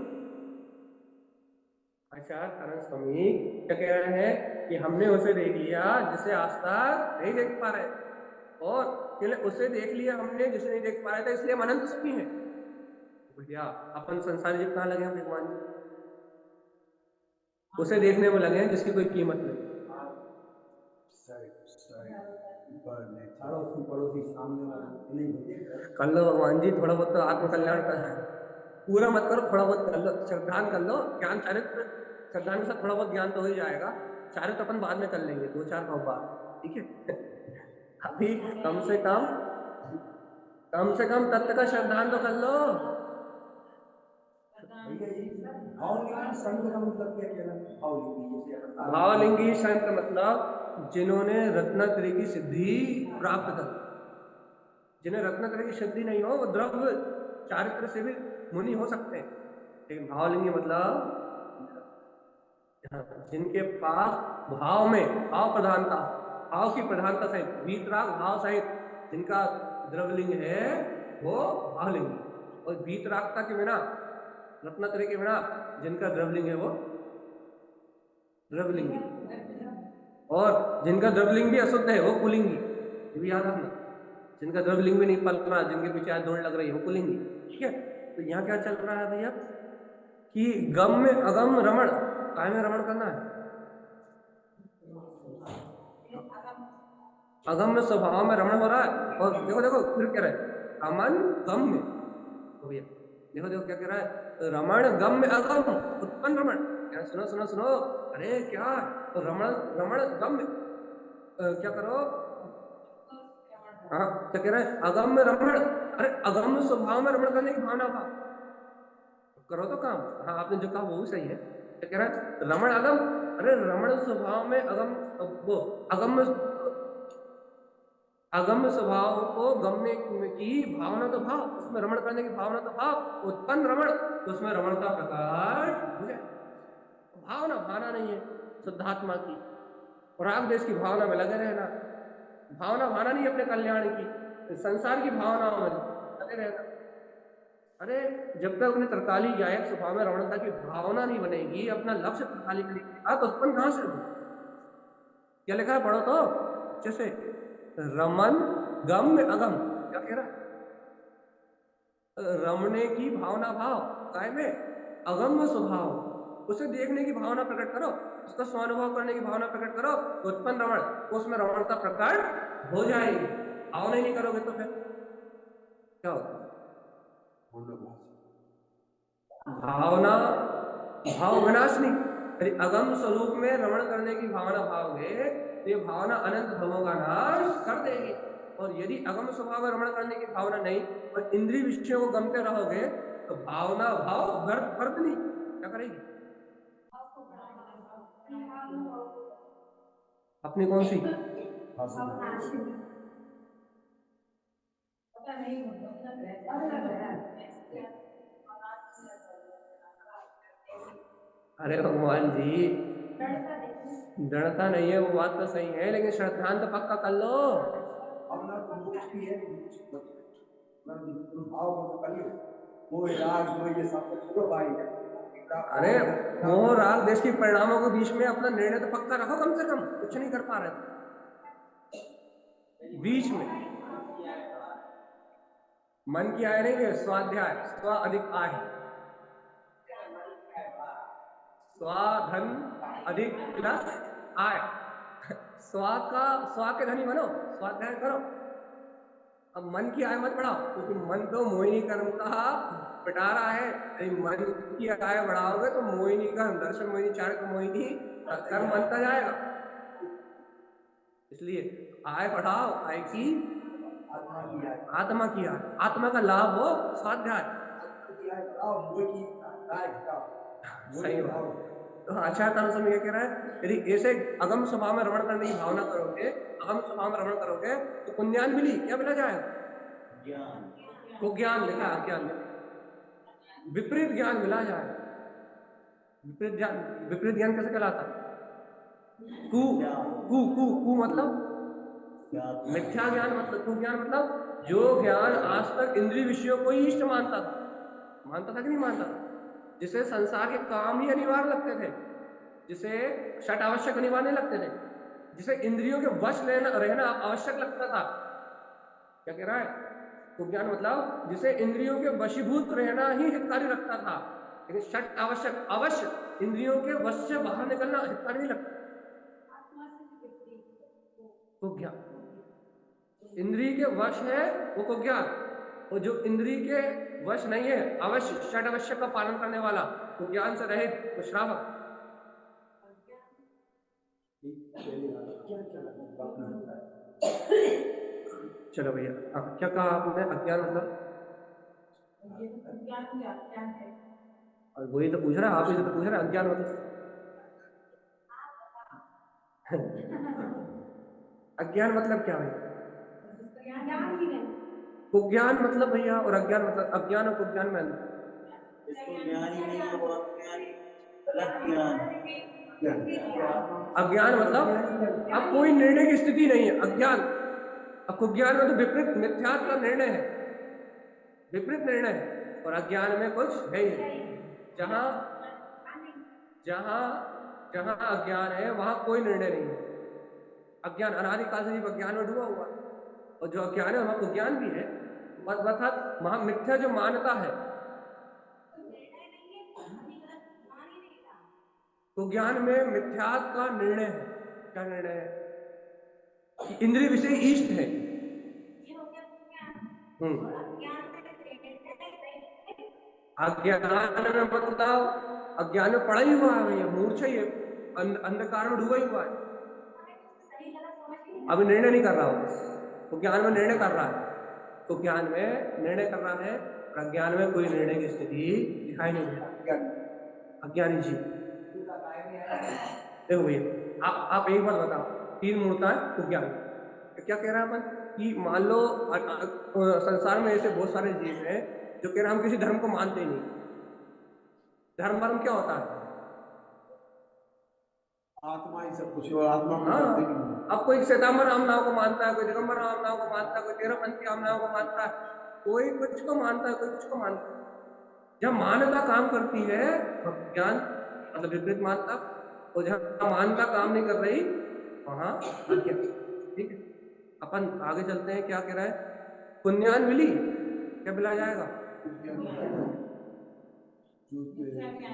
आचार्य अनंत स्वामी क्या कह रहे हैं कि हमने उसे देख लिया जिसे आज तक नहीं देख पा रहे, और उसे देख लिया हमने जिसे नहीं देख पा रहे थे, इसलिए हम अनंत सुखी हैं। भैया अपन संसारी जीव कहाँ लगे हैं भगवान जी? उसे देखने में लगे हैं जिसकी कोई कीमत नहीं। कर लो भगवान जी, थोड़ा बहुत तो आत्मकल्याण कर, पूरा मत करो, थोड़ा बहुत कर लो, श्रद्धान कर लो, ज्ञान चारित्र, श्रद्धान के साथ थोड़ा बहुत ज्ञान तो हो ही जाएगा। चारित्र अपन बाद में कर लेंगे, 2-4 भाव बाद, ठीक है? अभी कम से कम तत्व का श्रद्धान तो कर लो। भावलिंगी संत मतलब जिन्होंने रत्नात्रय की सिद्धि प्राप्त कर, जिन्हें रत्नात्रय की सिद्धि नहीं हो वो द्रव्य चारित्र से भी मुनि हो सकते हैं, लेकिन भावलिंगी मतलब जिनके पास भाव में भाव प्रधानता, भाव की प्रधानता सहित वीतराग भाव सहित जिनका द्रवलिंग है वो भावलिंगी, और वीतरागता के बिना, रत्नात्रय के बिना जिनका द्रवलिंग है वो द्रवलिंगी, और जिनका द्रवलिंग भी अशुद्ध है वो पुलिंगी। ये भी याद रखना, जिनका द्रवलिंग भी नहीं पल रहा, जिनके पीछे आज दौड़ लग रही है वो पुलिंगी। ठीक है, तो यहाँ क्या चल रहा है भैया कि गम में अगम रमण, काय में रमण करना है? अगम्य स्वभाव में रमण हो रहा है। और देखो देखो फिर कह रहा है रमन गम में, तो भैया देखो देखो क्या कह रहा है, रमण गम में अगम उत्पन्न रमण। क्या? सुनो सुनो सुनो, अरे क्या? तो रमण रमण गम में क्या करो? हाँ क्या कह रहा है? अगम में रमण, अरे अगम स्वभाव में रमण करने की भावना था, करो तो काम। हाँ आपने जो कहा वो भी सही है। क्या कह रहा है? रमण अगम, अरे रमण स्वभाव में अगम, वो अगम, अगम्य स्वभाव को गमने की भावना तो भाव, उसमें रमण करने की भावना तो भाव, उत्पन्न रमण, तो उसमें रमण का प्रकाश हो जाए। भावना भावना नहीं है शुद्धात्मा की, राग देश की भावना में लगे रहना, भावना भावना नहीं अपने कल्याण की, संसार की भावनाओं में लगे रहना। अरे जब तक अपने तरकाली गायक स्वभाव में रमणता की भावना नहीं बनेगी, अपना लक्ष्य तरकाली का निकलेगा, तो उत्पन्न कहां से होगी? क्या लिखा है, पढ़ो तो अच्छे से। रमन गम में अगम, क्या कह रहा है? रमने की भावना भाव काय में, अगम्य स्वभाव, उसे देखने की भावना प्रकट करो, उसका स्वानुभव करने की भावना प्रकट करो, उत्पन्न रमण, उसमें रमणता प्रकट हो जाएगी। भावना ही नहीं करोगे तो फिर क्या होगा? भावना भाव विनाशनी, यदि अगम स्वरूप में रमण करने की भावना भावोगे तो ये भावना अनंत भवों का नाश कर देगी। और यदि अगम स्वभाव में रमण करने की भावना नहीं और इंद्रिय विषयों को गमते रहोगे तो भावना भाव व्यर्थ व्यर्थ नहीं, क्या करेगी? अपनी कौन सी? अरे भगवान जी, दृढ़ता नहीं है वो बात तो सही है, लेकिन श्रद्धांत तो पक्का कर लो। भावना तो मोक्ष की है, मोक्ष ना तुम भाव को कर लो, वो राग जो ये सब कुछ छोड़ो भाई। अरे मोह राग देश के परिणामों के बीच में अपना निर्णय तो पक्का रखो, कम से कम कुछ नहीं कर पा रहे बीच में। मन की आय नहीं है, स्वाध्याय, स्व अधिक आय, स्वाधन अधिक प्लस आय, स्वा के धनी बनो, स्वाध्याय करो। अब मन की आय मत बढ़ाओ, क्योंकि मन तो मोहिनी कर्म का पिटारा है। यदि मन की आय बढ़ाओगे तो मोहिनी कर्म, दर्शन मोहिनी, चारित्र मोहिनी कर्म बनता जाएगा। इसलिए आय बढ़ाओ, आय की, आत्मा की आय, आत्मा का लाभ हो, स्वाध्याय। सही बात। तो आचार्य तानु समय कह रहा है, यदि ऐसे अगम स्वभाव में रमण करने की भावना करोगे, अगम स्वभाव में रमण करोगे तो पुण्यान मिली, क्या मिला जाएगा? को ज्ञान लिखा, अज्ञान विपरीत ज्ञान मिला जाएगा। विपरीत ज्ञान कैसे कहलाता? कु कु कु कु मतलब मिथ्या ज्ञान, मतलब कु ज्ञान मतलब जो ज्ञान आज तक इंद्रिय विषयों को ही इष्ट मानता था, मानता था कि नहीं मानता था, जिसे संसार के काम ही अनिवार्य लगते थे, जिसे षट आवश्यक अनिवार्य लगते थे, जिसे इंद्रियों के वश रहना आवश्यक लगता था। क्या कह रहा है? ज्ञान मतलब जिसे इंद्रियों के वशीभूत रहना ही हितकारी लगता था, लेकिन षट आवश्यक अवश्य इंद्रियों के वश से बाहर निकलना हितकारी नहीं लगता। तो ज्ञान इंद्रिय के वश है वो को ज्ञान, और जो इंद्रिय के वश नहीं है, अवश्य षट आवश्यक का पालन करने वाला, वो ज्ञान से रहित, वो श्रावक। चलो भैया, क्या कहा आपने? अज्ञान मतलब? और वही तो पूछ रहा है, आप ही से तो पूछ रहे हैं अज्ञान मतलब। अज्ञान मतलब क्या भैया? कुज्ञान मतलब भैया, और अज्ञान मतलब, अज्ञान और कुज्ञान में अंतर। जिसको ज्ञान ही नहीं है वो अज्ञानी, गलत ज्ञान। अज्ञान मतलब अब कोई निर्णय की स्थिति नहीं है, अज्ञान। अब कुज्ञान में तो विपरीत मिथ्यात्व का निर्णय है, विपरीत निर्णय है, और अज्ञान में कुछ है ही नहीं। जहां जहां जहां अज्ञान है वहां कोई निर्णय नहीं है। अज्ञान अनादिकाल से जीव अज्ञान में डूबा हुआ है, और जो अज्ञान है वहां कुज्ञान भी है, अर्थात वहां मिथ्या जो मानता है। कुज्ञान में मिथ्यात्व का निर्णय है। क्या निर्णय है? कि इंद्रिय विषय इष्ट है। अज्ञान में मतलब अज्ञान में पड़ा ही हुआ है भैया, मूर्छा ही है, अंधकार में डूबा ही हुआ है, अभी निर्णय नहीं कर रहा हो। तो ज्ञान में निर्णय कर रहा है, तो ज्ञान में निर्णय कर रहा है, प्रज्ञान में कोई निर्णय की स्थिति दिखाई नहीं दे रहा। अज्ञानी जी, देखो भैया, आप एक बात बताओ, तीन मूर्ता है तो ज्ञान, तो क्या कह रहा है अपन कि मान लो संसार में ऐसे बहुत सारे जीव हैं जो कह रहे हैं हम किसी धर्म को मानते ही नहीं। धर्म वर्म क्या होता है? आत्मा ही सब कुछ, और आत्मा को हाँ, जानते भी नहीं। अब कोई श्वेतांबर राम नाम को मानता है, कोई दिगंबर राम नाम को मानता है, कोई तेरहपंथी राम नाम को मानता है, कोई कुछ को मानता है, कोई कुछ को मानता है। जहाँ मानता काम करती है ज्ञान मतलब विपरीत मानता, और जहाँ मानता काम नहीं कर रही वहां अज्ञान। ठीक है, अपन आगे चलते हैं। क्या कह रहा है? पुण्यान मिली, क्या मिला जाएगा? जो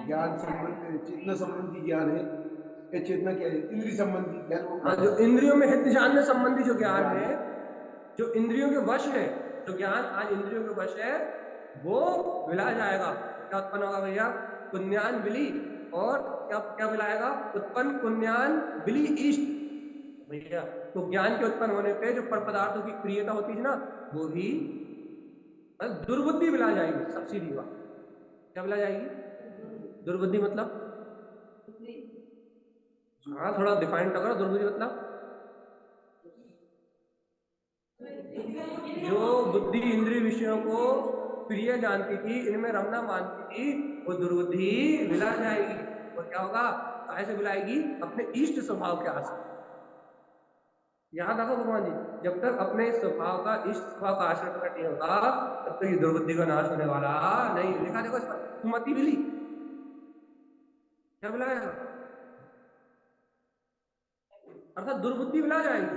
ज्ञान संबंध चेतना संबंधी ज्ञान है, ये चेतना क्या है, इंद्रिय संबंधी ज्ञान वो हाँ, प्राप्त जो इंद्रियों में हित जानने संबंधी जो ज्ञान ज्ञान है, जो इंद्रियों के वश है, जो ज्ञान आज इंद्रियों के वश है, वो मिला जाएगा। क्या उत्पन्न होगा भैया? पुण्यान बिली। और क्या क्या मिलाएगा? उत्पन्न पुण्यान बिली इष्ट भैया। तो ज्ञान के उत्पन्न होने पे जो पर पदार्थों की क्रियता होती है ना, वो भी दुर्बुद्धि मिला जाएगी। सब सीधी बात। क्या मिला जाएगी? दुर्बुद्धि मतलब? हाँ, थोड़ा डिफाइन तो करो दुर्बुद्धि मतलब। जो बुद्धि इंद्रिय विषयों को प्रिय जानती थी, इनमें रमना मानती थी, वो दुर्बुद्धि मिला जाएगी। और क्या होगा? कैसे मिलाएगी? अपने इष्ट स्वभाव के आश्रय। याद रखो भगवान जी, जब तक अपने स्वभाव का इष्ट स्वभाव का आश्रय प्रकट नहीं होगा, तब तक ये दुर्बुद्धि का नाश होने वाला नहीं। लिखा देखो इस पर, सुमति मिली, क्या मिलाएगा? अर्थात दुर्बुद्धि मिला जाएगी।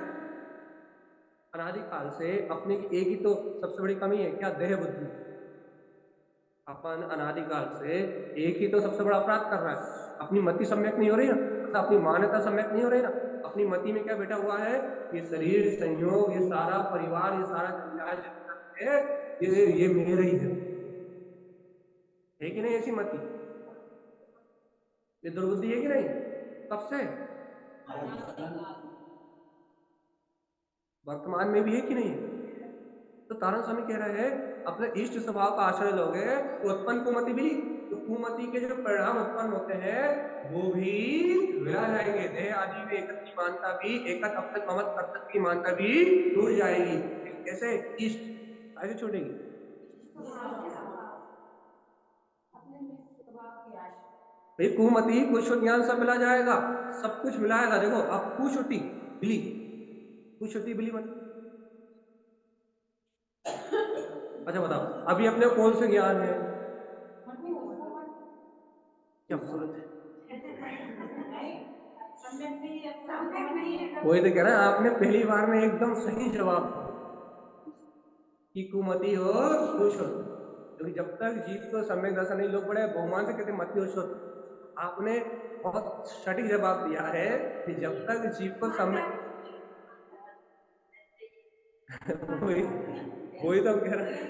अनादिकाल से अपने की एक ही तो सबसे बड़ी कमी है, क्या? देह बुद्धि। अपन अनादिकाल से एक ही तो सबसे बड़ा अपराध कर रहा है, अपनी मति सम्यक नहीं हो रही ना, मतलब अपनी मान्यता सम्यक नहीं हो रही ना। अपनी मति में क्या बैठा हुआ है? ये शरीर संयोग, ये सारा परिवार, ये सारा जंजाल जितना है, ये मेरे ही है कि नहीं? ऐसी मति, ये दुर्बुद्धि है कि नहीं? कब से? वर्तमान में भी है कि नहीं? तो तारण स्वामी कह रहे हैं, अपने इष्ट स्वभाव का आश्रय लोगे तो उत्पन्न कुमति मिली, तो कुमति के जो परिणाम उत्पन्न होते हैं वो भी विला जाएंगे। देह आदि में एकत्व की मानता भी, एकत अपने ममत कर्तव्य की मानता भी टूट जाएगी। कैसे? इष्ट आगे छूटेगी। भाई कुमति कुछ ज्ञान सब मिला जाएगा, सब कुछ मिलाएगा। देखो अब कुछुटी बिली, कुछुटी बिली मतलब, अच्छा बताओ अभी अपने को कौन से ज्ञान है? क्या बात है, वही तो कह रहा है, आपने पहली बार में एकदम सही जवाब दिया कि कुमति और कुछ हो। क्योंकि जब तक जीव को सम्यक दर्शन नहीं, लोग बड़े बहुमान से कहते मति और शुद्ध। आपने बहुत सटीक जवाब दिया है कि जब तक जीव को सम्यक वही वही तो हम कह रहे हैं,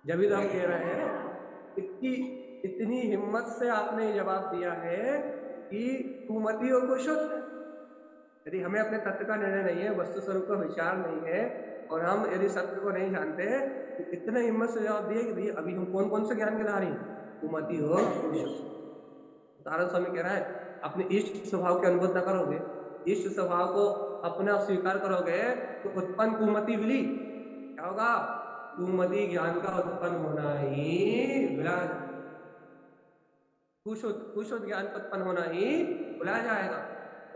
जब भी तो हम कह रहे हैं इतनी इतनी हिम्मत से आपने जवाब दिया है कि कुमति और कुछ शुद्ध। यदि हमें अपने तत्व का निर्णय नहीं है, वस्तु स्वरूप का विचार नहीं है, और हम यदि सत्य को नहीं जानते हैं, तो इतने हिम्मत से जवाब दिए कि भैया अभी हम कौन कौन से ज्ञान के धारी हैं? कुमति हो कुछ। नारायण स्वामी कह रहा है, अपने इष्ट स्वभाव के अनुभव न करोगे, इष्ट स्वभाव को अपना स्वीकार करोगे, तो उत्पन्न कुमति मिली, क्या होगा? कुमति ज्ञान का उत्पन्न होना ही विलाज, कुशुद्ध ज्ञान का उत्पन्न होना ही बुलाया जाएगा।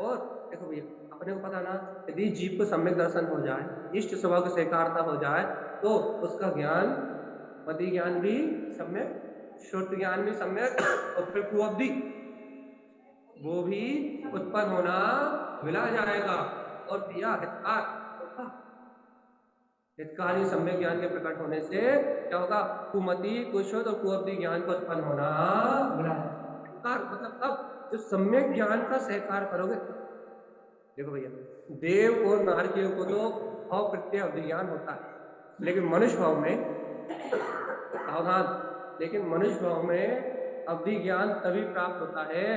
और देखो भैया, अपने को पता ना, यदि जीव को सम्यक दर्शन हो जाए, इष्ट स्वभाव की स्वीकारता हो जाए, तो उसका ज्ञान, मति ज्ञान भी सम्यक, शुद्ध ज्ञान भी सम्यक, और फिर कुअब्धि वो भी उत्पन्न होना मिला जाएगा। और भैया हितकार होगा, हितकारी सम्यक ज्ञान के प्रकट होने से क्या होगा? कुमति कुशुद्ध और कुअब्धि ज्ञान का उत्पन्न होना मिला है। हितकार मतलब कब? जो सम्यक ज्ञान का सहकार करोगे तब। देखो भैया, देव और नारकियों को तो भाव प्रत्यय अवधि ज्ञान होता है, लेकिन मनुष्य भाव में सावधान, लेकिन मनुष्य भाव में अवधि ज्ञान तभी प्राप्त होता है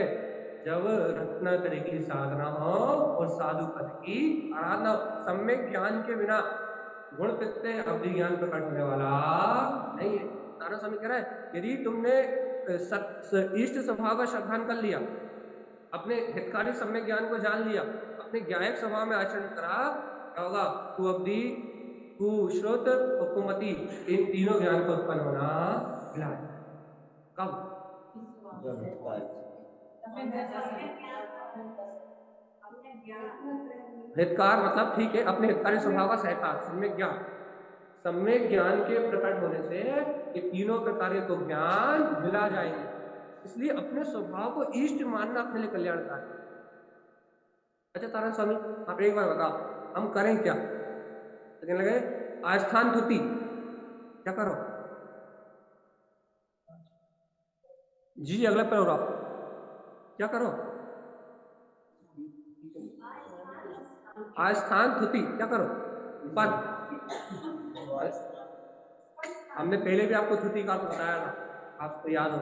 जब रत्नाकरी की साधना हो और साधु पद की आराधना हो। सम्यक ज्ञान के बिना गुण प्रत्यय अवधि ज्ञान प्रकट होने वाला नहीं है। नारायण स्वामी कह रहा है, यदि तुमने इष्ट स्वभाव का श्रद्धान कर लिया, अपने हितकारी सम्यक ज्ञान को जान लिया, अपने ज्ञायक स्वभाव में आचरण करा, क्या होगा? कुअब्धि, कुश्रुत और कुमति, इन तीनों ज्ञान को उत्पन्न होना मिला है। कब? हितकार मतलब ठीक है, अपने हितकारी स्वभाव का सहकार, सम्यक ज्ञान, सम्यक ज्ञान के प्रकट होने से ये तीनों प्रकार के ज्ञान मिला जाएंगे। इसलिए अपने स्वभाव को इष्ट मानना अपने लिए कल्याणकारी। अच्छा तारा स्वामी, आप एक बार बताओ, हम करें क्या? तो कहने लगे आस्थान तुति, क्या करो? जी अगला पैराग्राफ, क्या करो? आस्थान तुति, क्या करो? पद। हमने पहले भी आपको तुति का बताया था, आपको याद हो?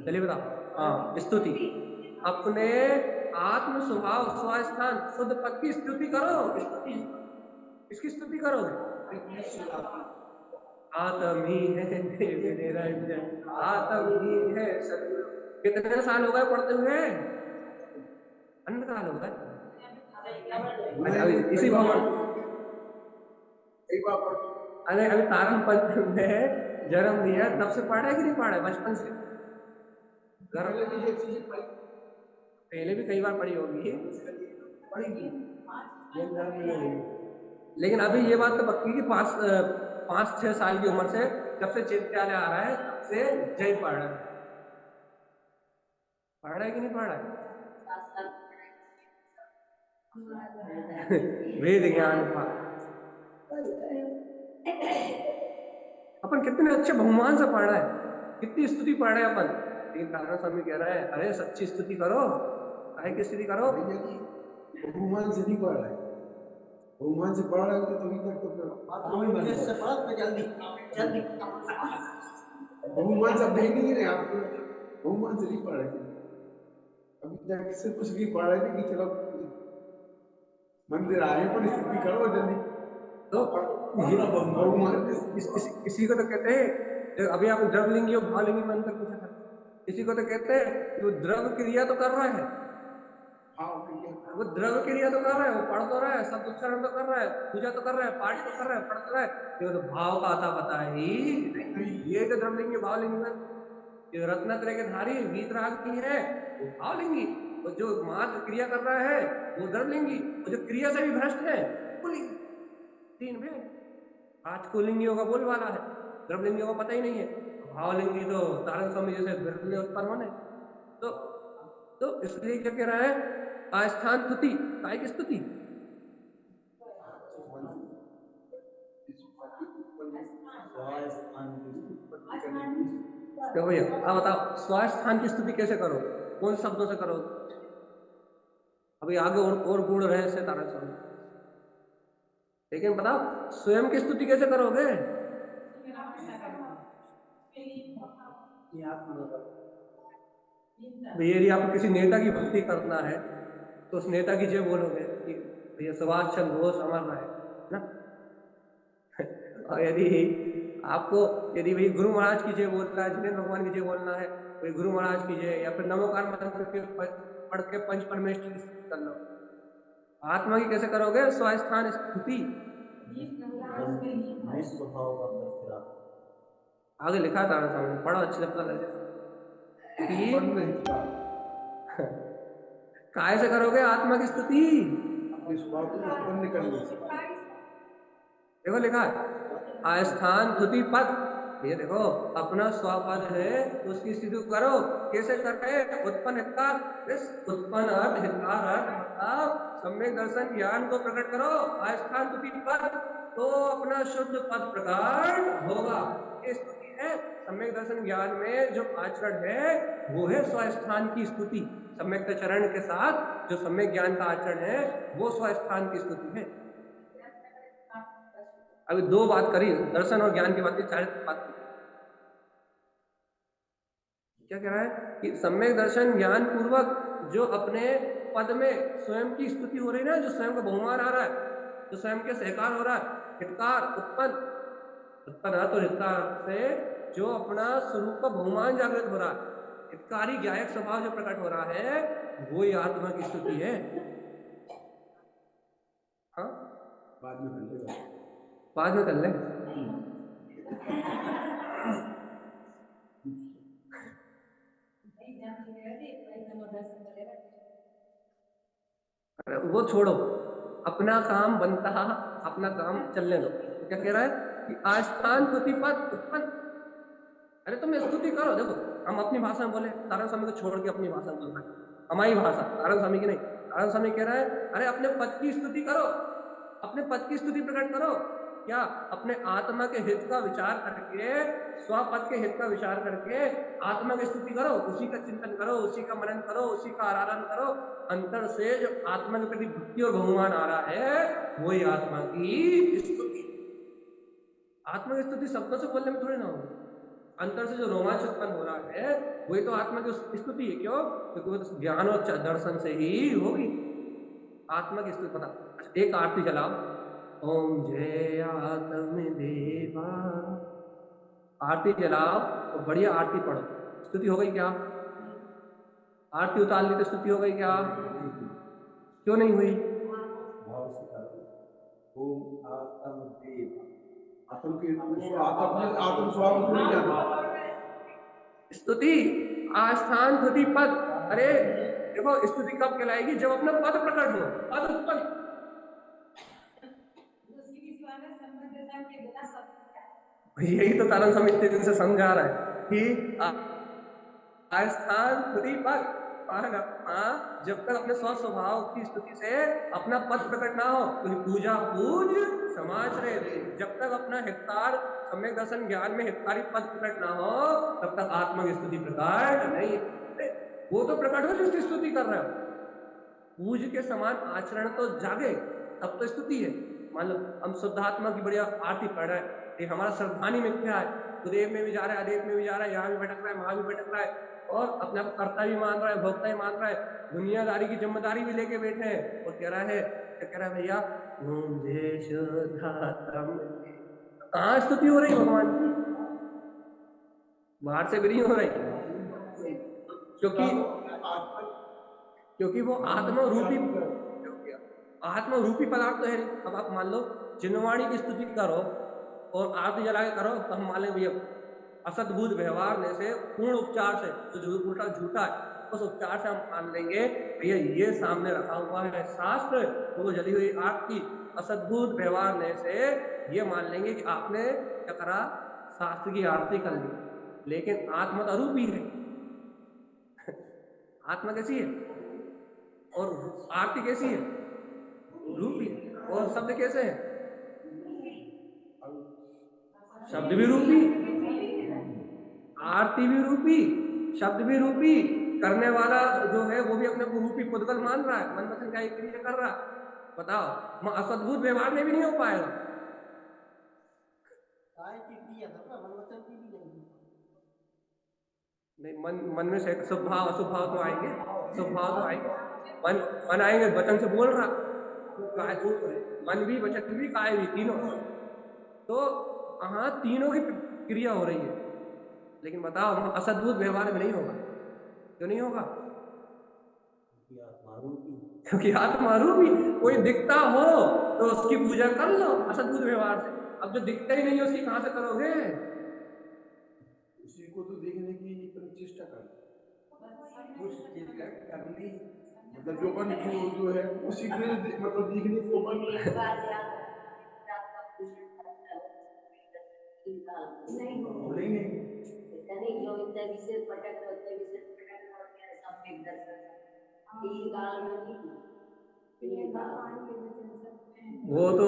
चलिए बताओ। हाँ, स्तुति। अपने आत्म स्वभाव स्वस्थान शुद्ध पद की स्तुति करो। स्तुति, इसकी स्तुति करोगे। आत्म ही है देव निरंजन, आत्म ही है सदगुरु। कितने साल हो गए पढ़ते हुए? अनंत काल हो गए। अभी इसी भवन, अरे अभी तारम पंथ में जन्म लिया तब से पढ़ा है कि नहीं पढ़ा है? बचपन से? पहले भी कई बार पढ़ी होगी, लेकिन अभी ये बात तो पक्की कि 5-6 साल की उम्र से जब से चैत्यालय आ रहा है तब से जय पढ़ रहा है। पढ़ रहा है कि नहीं पढ़ रहा है? वेद ज्ञान का अपन कितने अच्छे भगवान से पढ़ रहे हैं, कितनी स्तुति पढ़ रहे हैं अपन, लेकिन तारा स्वामी कह रहा है अरे सच्ची स्तुति करो। काहे की स्तुति करो? भगवान से नहीं पढ़ रहा है, भगवान से पढ़ रहे होते तभी तक तो फिर जल्दी जल्दी भगवान से देख नहीं रहे आप, भगवान से नहीं पढ़ रहे थे अभी तक, सिर्फ कुछ भी पढ़ रहे थे कि चलो मंदिर आए पर स्तुति करो जल्दी। तो इसी को तो कहते हैं, अभी आप द्रवलिंगी और भावलिंगी में अंतर पूछा था, इसी को तो कहते हैं कि वो द्रव क्रिया तो कर रहा है, वो द्रव क्रिया तो कर रहा है, वो पढ़ तो रहा है, शब्द उच्चारण तो कर रहा है, पूजा तो कर रहा है, पाठ तो कर रहा है, पढ़ तो रहा है, ये तो भाव का आता पता ही नहीं। ये तो द्रवलिंगी भावलिंगी में, ये रत्नत्रय के धारी वीतरागी है वो भावलिंगी, और जो मात्र क्रिया कर रहा है वो द्रवलिंगी, और जो क्रिया से भी भ्रष्ट है पुल्लिंगी। तीन भेद। आज कुलिंगियों का बोलबाला है, द्रवलिंगियों को पता ही नहीं है। भावलिंगी तो तारक स्वामी जैसे बिरले उत्पन्न होने। तो इसलिए क्या कह रहा है? आस्थान स्तुति, काय की स्तुति? तो भैया आप बताओ स्वास्थान की स्तुति कैसे करो, कौन शब्दों से करो? अभी आगे और गुण रहे से तारक स्वामी, लेकिन बताओ स्वयं की स्तुति कैसे करोगे? भैया यदि आपको किसी नेता की भक्ति करना है तो उस नेता की जय बोलोगे कि भैया सुभाष चंद्र बोस अमर रहे ना। और यदि भाई गुरु महाराज की जय बोलना है, जिनेन्द्र भगवान की जय बोलना है, तो गुरु महाराज की जय, या फिर नमोकार मंत्र के पढ़ के पंच परमेष्ठी की स्तुति कर लो। आत्मा की कैसे करोगे? स्वास्थान स्तुति। आगे लिखा था सामने, पढ़ो अच्छे से पता लगे कि काय से करोगे आत्मा की स्तुति? देखो लिखा है आस्थान स्तुति पद, ये देखो अपना स्वपद है तो उसकी स्तुति करो। कैसे करते? उत्पन्न हितकार, उत्पन्न अर्थ हितकार अर्थ मतलब सम्यक दर्शन ज्ञान को प्रकट करो। आस्थान स्तुति पद, तो अपना शुद्ध पद प्रकट होगा। ये स्तुति है। सम्यक दर्शन ज्ञान में जो आचरण है वो है स्वस्थान की स्तुति। सम्यक चरण के साथ जो सम्यक ज्ञान का आचरण है वो स्वस्थान की स्तुति है। अभी दो बात करी, दर्शन और ज्ञान की बात की, चारित्र बात की। क्या कह रहा है कि सम्यक दर्शन ज्ञान पूर्वक जो अपने पद में स्वयं की स्तुति हो रही है ना, जो स्वयं का बहुमान आ रहा है, जो स्वयं के सहकार हो रहा है, हितकार उत्पन्न, उत्पन्न तो हितकार से जो अपना स्वरूप का बहुमान जागृत हो रहा है, हितकारी ज्ञायक स्वभाव जो प्रकट हो रहा है, वो ही आत्मा की स्तुति है। हाँ बाद में कर ले, बाद में कर ले। अरे वो छोड़ो, अपना काम बनता अपना काम चलने दो। तो क्या कह रहा है कि आस्थान स्तुति पद उत्पन्न। अरे तुम स्तुति करो। देखो हम अपनी भाषा में बोले, तारण स्वामी को छोड़ के अपनी भाषा में बोल रहे हैं, हमारी भाषा, तारण स्वामी की नहीं। तारण स्वामी कह रहा है अरे अपने पद की स्तुति करो, अपने पद की स्तुति प्रकट करो। क्या? अपने आत्मा के हित का विचार करके, स्वपद के हित का विचार करके आत्मा की स्तुति करो, उसी का चिंतन करो, उसी का मनन करो, उसी का आराधन करो। अंतर से जो आत्मा के प्रति भक्ति और बहुमान आ रहा है वही आत्मा की स्तुति। आत्मा की स्तुति शब्दों से बोलने में थोड़ी ना होगी, अंतर से जो रोमांच उत्पन्न हो रहा है वही तो आत्मा की स्तुति है। क्यों? क्योंकि वो तो ज्ञान और दर्शन से ही होगी आत्मा की स्तुति। पता? अच्छा एक आरती चलाओ, ओम जय आत्म देवा, आरती चलाओ तो बढ़िया आरती पढ़ो, स्तुति हो गई क्या? आरती उतार ली तो स्तुति हो गई क्या? क्यों नहीं हुई? भाव से करो। ओम आत्म देव, आत्म के आत्म स्वभाव को नहीं जाना। स्तुति आस्थान स्तुति पद। अरे देखो स्तुति कब कहलाएगी? जब अपना पद प्रकट हो, पद उत्पन्न। यही तो तारण स्वामी इतने दिन से समझा रहा है कि आस्थान स्तुति पद। हाँ, जब तक अपने स्व स्वभाव की स्तुति से अपना पद प्रकट ना हो तो पूजा पूज समाज रहे। जब तक अपना हितकार सम्यक दर्शन ज्ञान में हितकारी पद प्रकट ना हो तब तक आत्मा की स्तुति प्रकट नहीं। वो तो प्रकट हो जिसकी स्तुति कर रहे हो। पूज के समान आचरण तो जागे तब तो स्तुति है। मान लो हम शुद्धात्मा की बढ़िया आरती पढ़ रहे हैं, ये हमारा श्रद्धानी मिथ्या है, उदेव में भी जा रहा है, अदेव में भी जा रहा है, यहाँ भी भटक रहा है, वहां भी भटक रहा है, और अपने आप कर्ता भी मान रहा है, भोक्ता भी मान रहा है, दुनियादारी की जिम्मेदारी भी लेके बैठे हैं, और कह रहा है, क्या कह रहा है भैया, मुझे शुद्धात्म। कहाँ स्तुति हो रही भगवान की? बाहर से भी नहीं हो रही, क्योंकि क्योंकि वो आत्मा रूपी, आत्मा रूपी पदार्थ तो है नहीं। अब आप मान लो चिन्हवाणी की स्तुति करो और आरती जला के करो तो हम मान लेंगे भैया असद्भुत व्यवहार में से पूर्ण उपचार से जो उल्टा झूठा है उस उपचार से हम मान लेंगे भैया ये सामने रखा हुआ है शास्त्र, तो वो जली हुई आरती असद्भुत व्यवहार में से ये मान लेंगे कि आपने क्या करा, शास्त्र की आरती कर ली। लेकिन आत्मा तो अरूपी है। आत्मा कैसी है और आरती कैसी है? रूपी। और शब्द कैसे है? शब्द भी रूपी, आरती भी रूपी, शब्द भी रूपी, करने वाला जो है वो भी अपने को रूपी पुद्गल मान रहा है, मन वचन का क्रिया कर रहा है। बताओ असद्भुत व्यवहार में भी नहीं हो पाएगा। नहीं, मन मन में से शुभ भाव अशुभ भाव तो आएंगे, शुभ भाव तो आएंगे। मन मन आएंगे, वचन से बोल रहा, मन भी वचन भी काय भी तीनों, तो हाँ तीनों की क्रिया हो रही है। लेकिन बताओ असद्भुत व्यवहार में नहीं होगा। क्यों नहीं होगा? क्योंकि आत्मा रूपी। कोई दिखता हो तो उसकी पूजा कर लो असद्भुत व्यवहार से। अब जो दिखता ही नहीं है उसकी कहां से करोगे? उसी को तो देखने की प्रचेष्टा कर, मतलब जो बन जो है उसी के मतलब देखने को बन। वो तो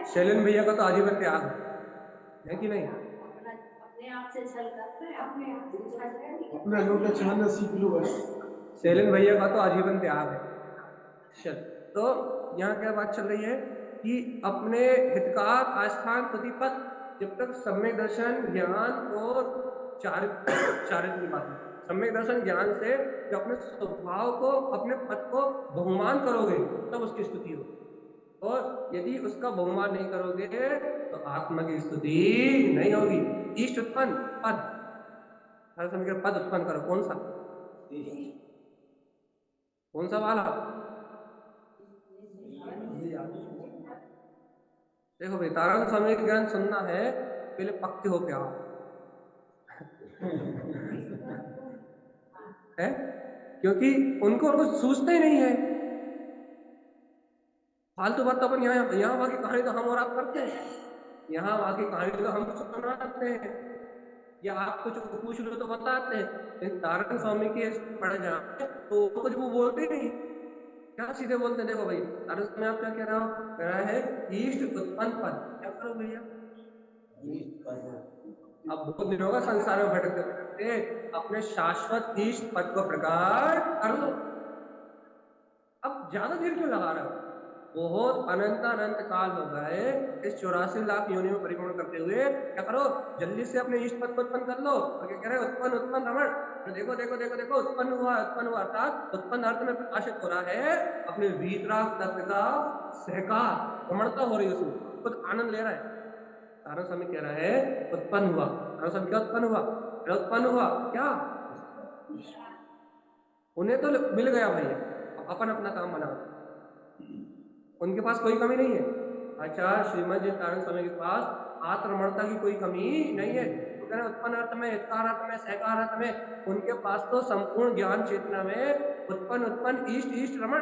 शैलन भैया का तो आजीवन त्याग है कि नहीं? अपना लोटा छानना सीख लो बस। शैलन भैया का तो आजीवन त्याग है। चल, तो यहाँ क्या बात चल रही है कि अपने हितकार आस्थान प्रतिपद, जब तक सम्यक दर्शन ज्ञान और चारित्र की बात है, सम्यक दर्शन ज्ञान से जो अपने स्वभाव को अपने पद को बहुमान करोगे तब उसकी स्तुति होगी। और यदि उसका बहुमान नहीं करोगे तो आत्मा की स्तुति नहीं होगी। इष्ट उत्पन्न पद, हर समय पद उत्पन्न करो। कौन सा? कौन सा वाला? देखो भाई, तारण स्वामी का ज्ञान सुनना है पहले पक्के होके आओ। है, क्योंकि उनको कुछ सूझता ही नहीं है। फालतू बात तो अपन यहाँ वहाँ की कहानी तो हम और आप करते हैं, यहाँ वहाँ की कहानी तो हम सुनाते हैं, या आप कुछ पूछ लो तो बताते हैं। लेकिन तारण स्वामी के पढ़ जाए तो कुछ वो बोलते ही नहीं, क्या सीधे बोलते हैं, देखो भाई तारण स्वामी आप क्या कह रहा हो, कह रहा है ईष्ट उत्पन्न पद, क्या करो भैया, अब बहुत दिन होगा संसार में भटकते भटकते, अपने शाश्वत ईष्ट पद को प्रकट कर लो। अब ज्यादा देर क्यों लगा रहे हो, बहुत अनंत अनंत काल हो गए इस 84 लाख योनि में परिभ्रमण करते हुए, क्या करो जल्दी से अपने इष्ट पद को उत्पन्न कर लो। और क्या कह रहे हैं, उत्पन्न उत्पन्न रमण, तो देखो देखो देखो देखो उत्पन्न हुआ अर्थात उत्पन्न अर्थ में प्रकाशित हो रहा है अपने वीतराग तत्व का सहकार, रमणता हो रही है उसमें, खुद आनंद ले रहा है। तारण स्वामी कह रहा है उत्पन्न हुआ, तारण स्वामी क्या उत्पन्न हुआ, उत्पन्न हुआ क्या, उन्हें तो मिल गया भैया, अब अपन अपना काम बनाओ, उनके पास कोई कमी नहीं है। आचार्य श्रीमद जी तारण स्वामी के पास आत्मरमणता की कोई कमी नहीं है, तो कह रहे उत्पन्न अर्थ में, हितकार अर्थ में, सहकार अर्थ में, उनके पास तो संपूर्ण ज्ञान चेतना में उत्पन्न उत्पन्न इष्ट इष्ट रमण,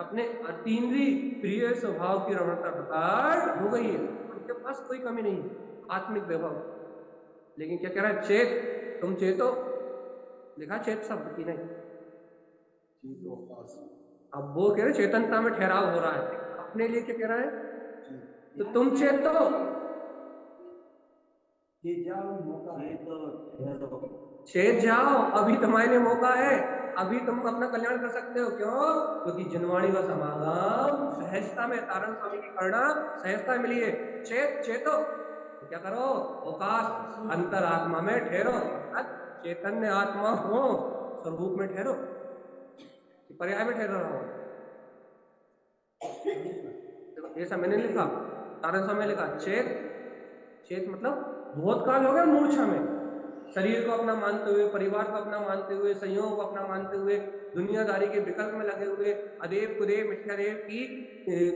अपने अतीन्द्रिय प्रिय स्वभाव की रमणता प्रकट हो गई है, उनके पास कोई कमी नहीं है आत्मिक वैभव। लेकिन क्या कह रहा है, चेत, तुम चेतो, लिखा चेत शब्द की नहीं, अब वो कह रहे चेतनता में ठहराव हो रहा है, अपने लिए क्या कह रहा है, तो तुम चेतो, चेत जाओ, अभी तुम्हारे लिए मौका है, अभी तुम अपना कल्याण कर सकते हो। क्यों, क्योंकि जनवाणी का समागम सहजता में, तारण स्वामी की करना सहजता मिली है। चेतो, तो क्या करो, अवकाश अंतरात्मा में ठहरो, अर्थात चैतन्य आत्मा हो स्वरूप में ठहरो, पर्याय में ठहर रहा हो। देखो ऐसा मैंने लिखा, तारण स्वामी लिखा चेत, चेत मतलब बहुत काल हो गया मूर्छा में, शरीर को अपना मानते हुए, परिवार को अपना मानते हुए, संयोग को अपना मानते हुए, दुनियादारी के विकल्प में लगे हुए, अदेव कुदेव मिथ्यादेव की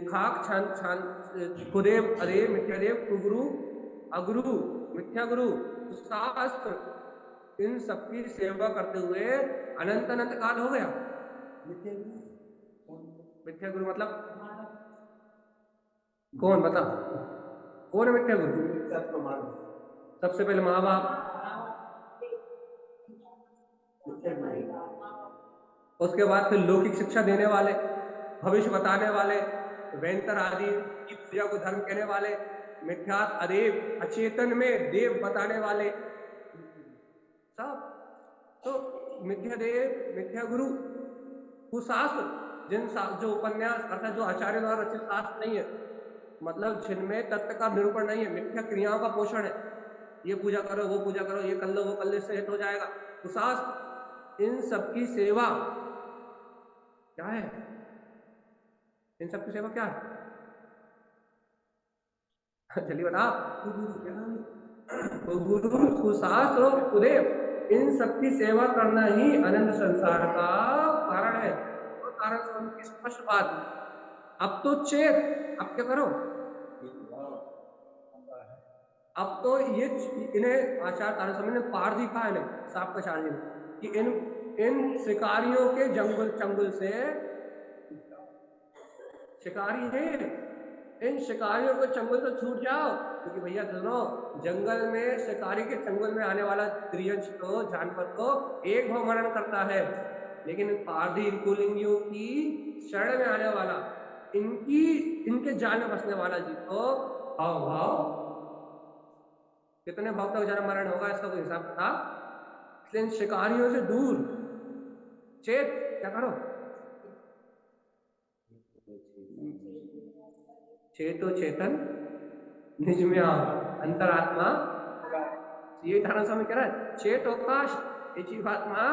खाक छान छान, कुदेव अदेव मिथ्यादेव कुगुरु अगुरु मिथ्या गुरु शास्त्र, इन सबकी सेवा करते हुए अनंत अनंत काल हो गया। मिथ्या गुरु मतलब कौन, बता कौन है मिथ्या गुरु, सबसे पहले माँ बाप, उसके बाद फिर लौकिक शिक्षा देने वाले, भविष्य बताने वाले, वेंतर आदि की पूजा को धर्म कहने वाले, मिथ्यात अदेव अचेतन में देव बताने वाले सब, तो मिथ्या देव मिथ्या गुरु कुशास्त्र, जो उपन्यास अर्थात जो आचार्य द्वारा रचित शास्त्र नहीं है, मतलब जिनमें तत्व का निरूपण नहीं है, मिथ्या क्रियाओं का पोषण है, ये पूजा करो वो पूजा करो, ये कर लो वो कर लो, इससे हित हो जाएगा, कुशास्त्र, इन सबकी सेवा क्या है, इन सबकी सेवा क्या है चलिए बता, गुरु कुशास्त्र और कुदेव, इन सबकी सेवा करना ही अनंत संसार का कारण है, और कारण स्वामी की स्पष्ट बात। अब तो चेत, अब क्या करो, अब तो ये इन्हें आचार्य तारण स्वामी ने पार दिखा है, इन्हें साफ का चार्ज कि इन इन शिकारियों के जंगल चंगुल से, शिकारी हैं, इन शिकारियों को चंगुल से छूट जाओ, क्योंकि भैया सुनो, जंगल में शिकारी के चंगुल में आने वाला त्रियंश तो जानवर तो एक भाव मरण करता है, लेकिन पारधी कुलिंगियों की शरण में आने वाला, इनकी इनके जान में बसने वाला जी तो भाव भाव, कितने भाव तक जन्म मरण होगा इसका कोई हिसाब था, इसलिए इन शिकारियों से दूर चेत, क्या करो, चेतो चेतन निज में आओ, अंतरात्मा, ये धारण स्वामी कह रहा है चेत अवकाश, ये जीवात्मा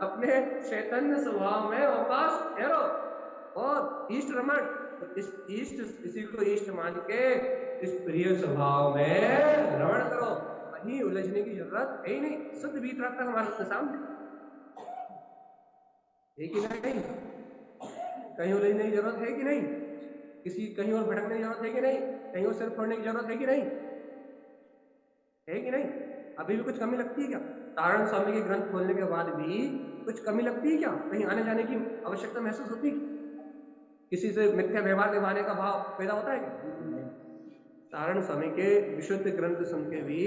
अपने चैतन्य स्वभाव में अवकाश ठहरो, और इष्ट रमण, तो इस इष्ट, इसी को इष्ट मान के इस प्रिय स्वभाव में रमण करो, कहीं उलझने की जरूरत है ही नहीं, शुद्ध वीतराग तक हमारे सामने है कि नहीं, कहीं उलझने की जरूरत है कि नहीं, किसी कहीं और भटकने की जरूरत है कि नहीं, कहीं और सिर फोड़ने की जरूरत है कि नहीं, है कि नहीं, अभी भी कुछ कमी लगती है क्या, तारण स्वामी के ग्रंथ खोलने के बाद भी कुछ कमी लगती है क्या, कहीं आने जाने की आवश्यकता महसूस होती है, किसी से मिथ्या व्यवहार निभाने का भाव पैदा होता है क्या? सारण स्वामी के विशुद्ध ग्रंथ सुन के भी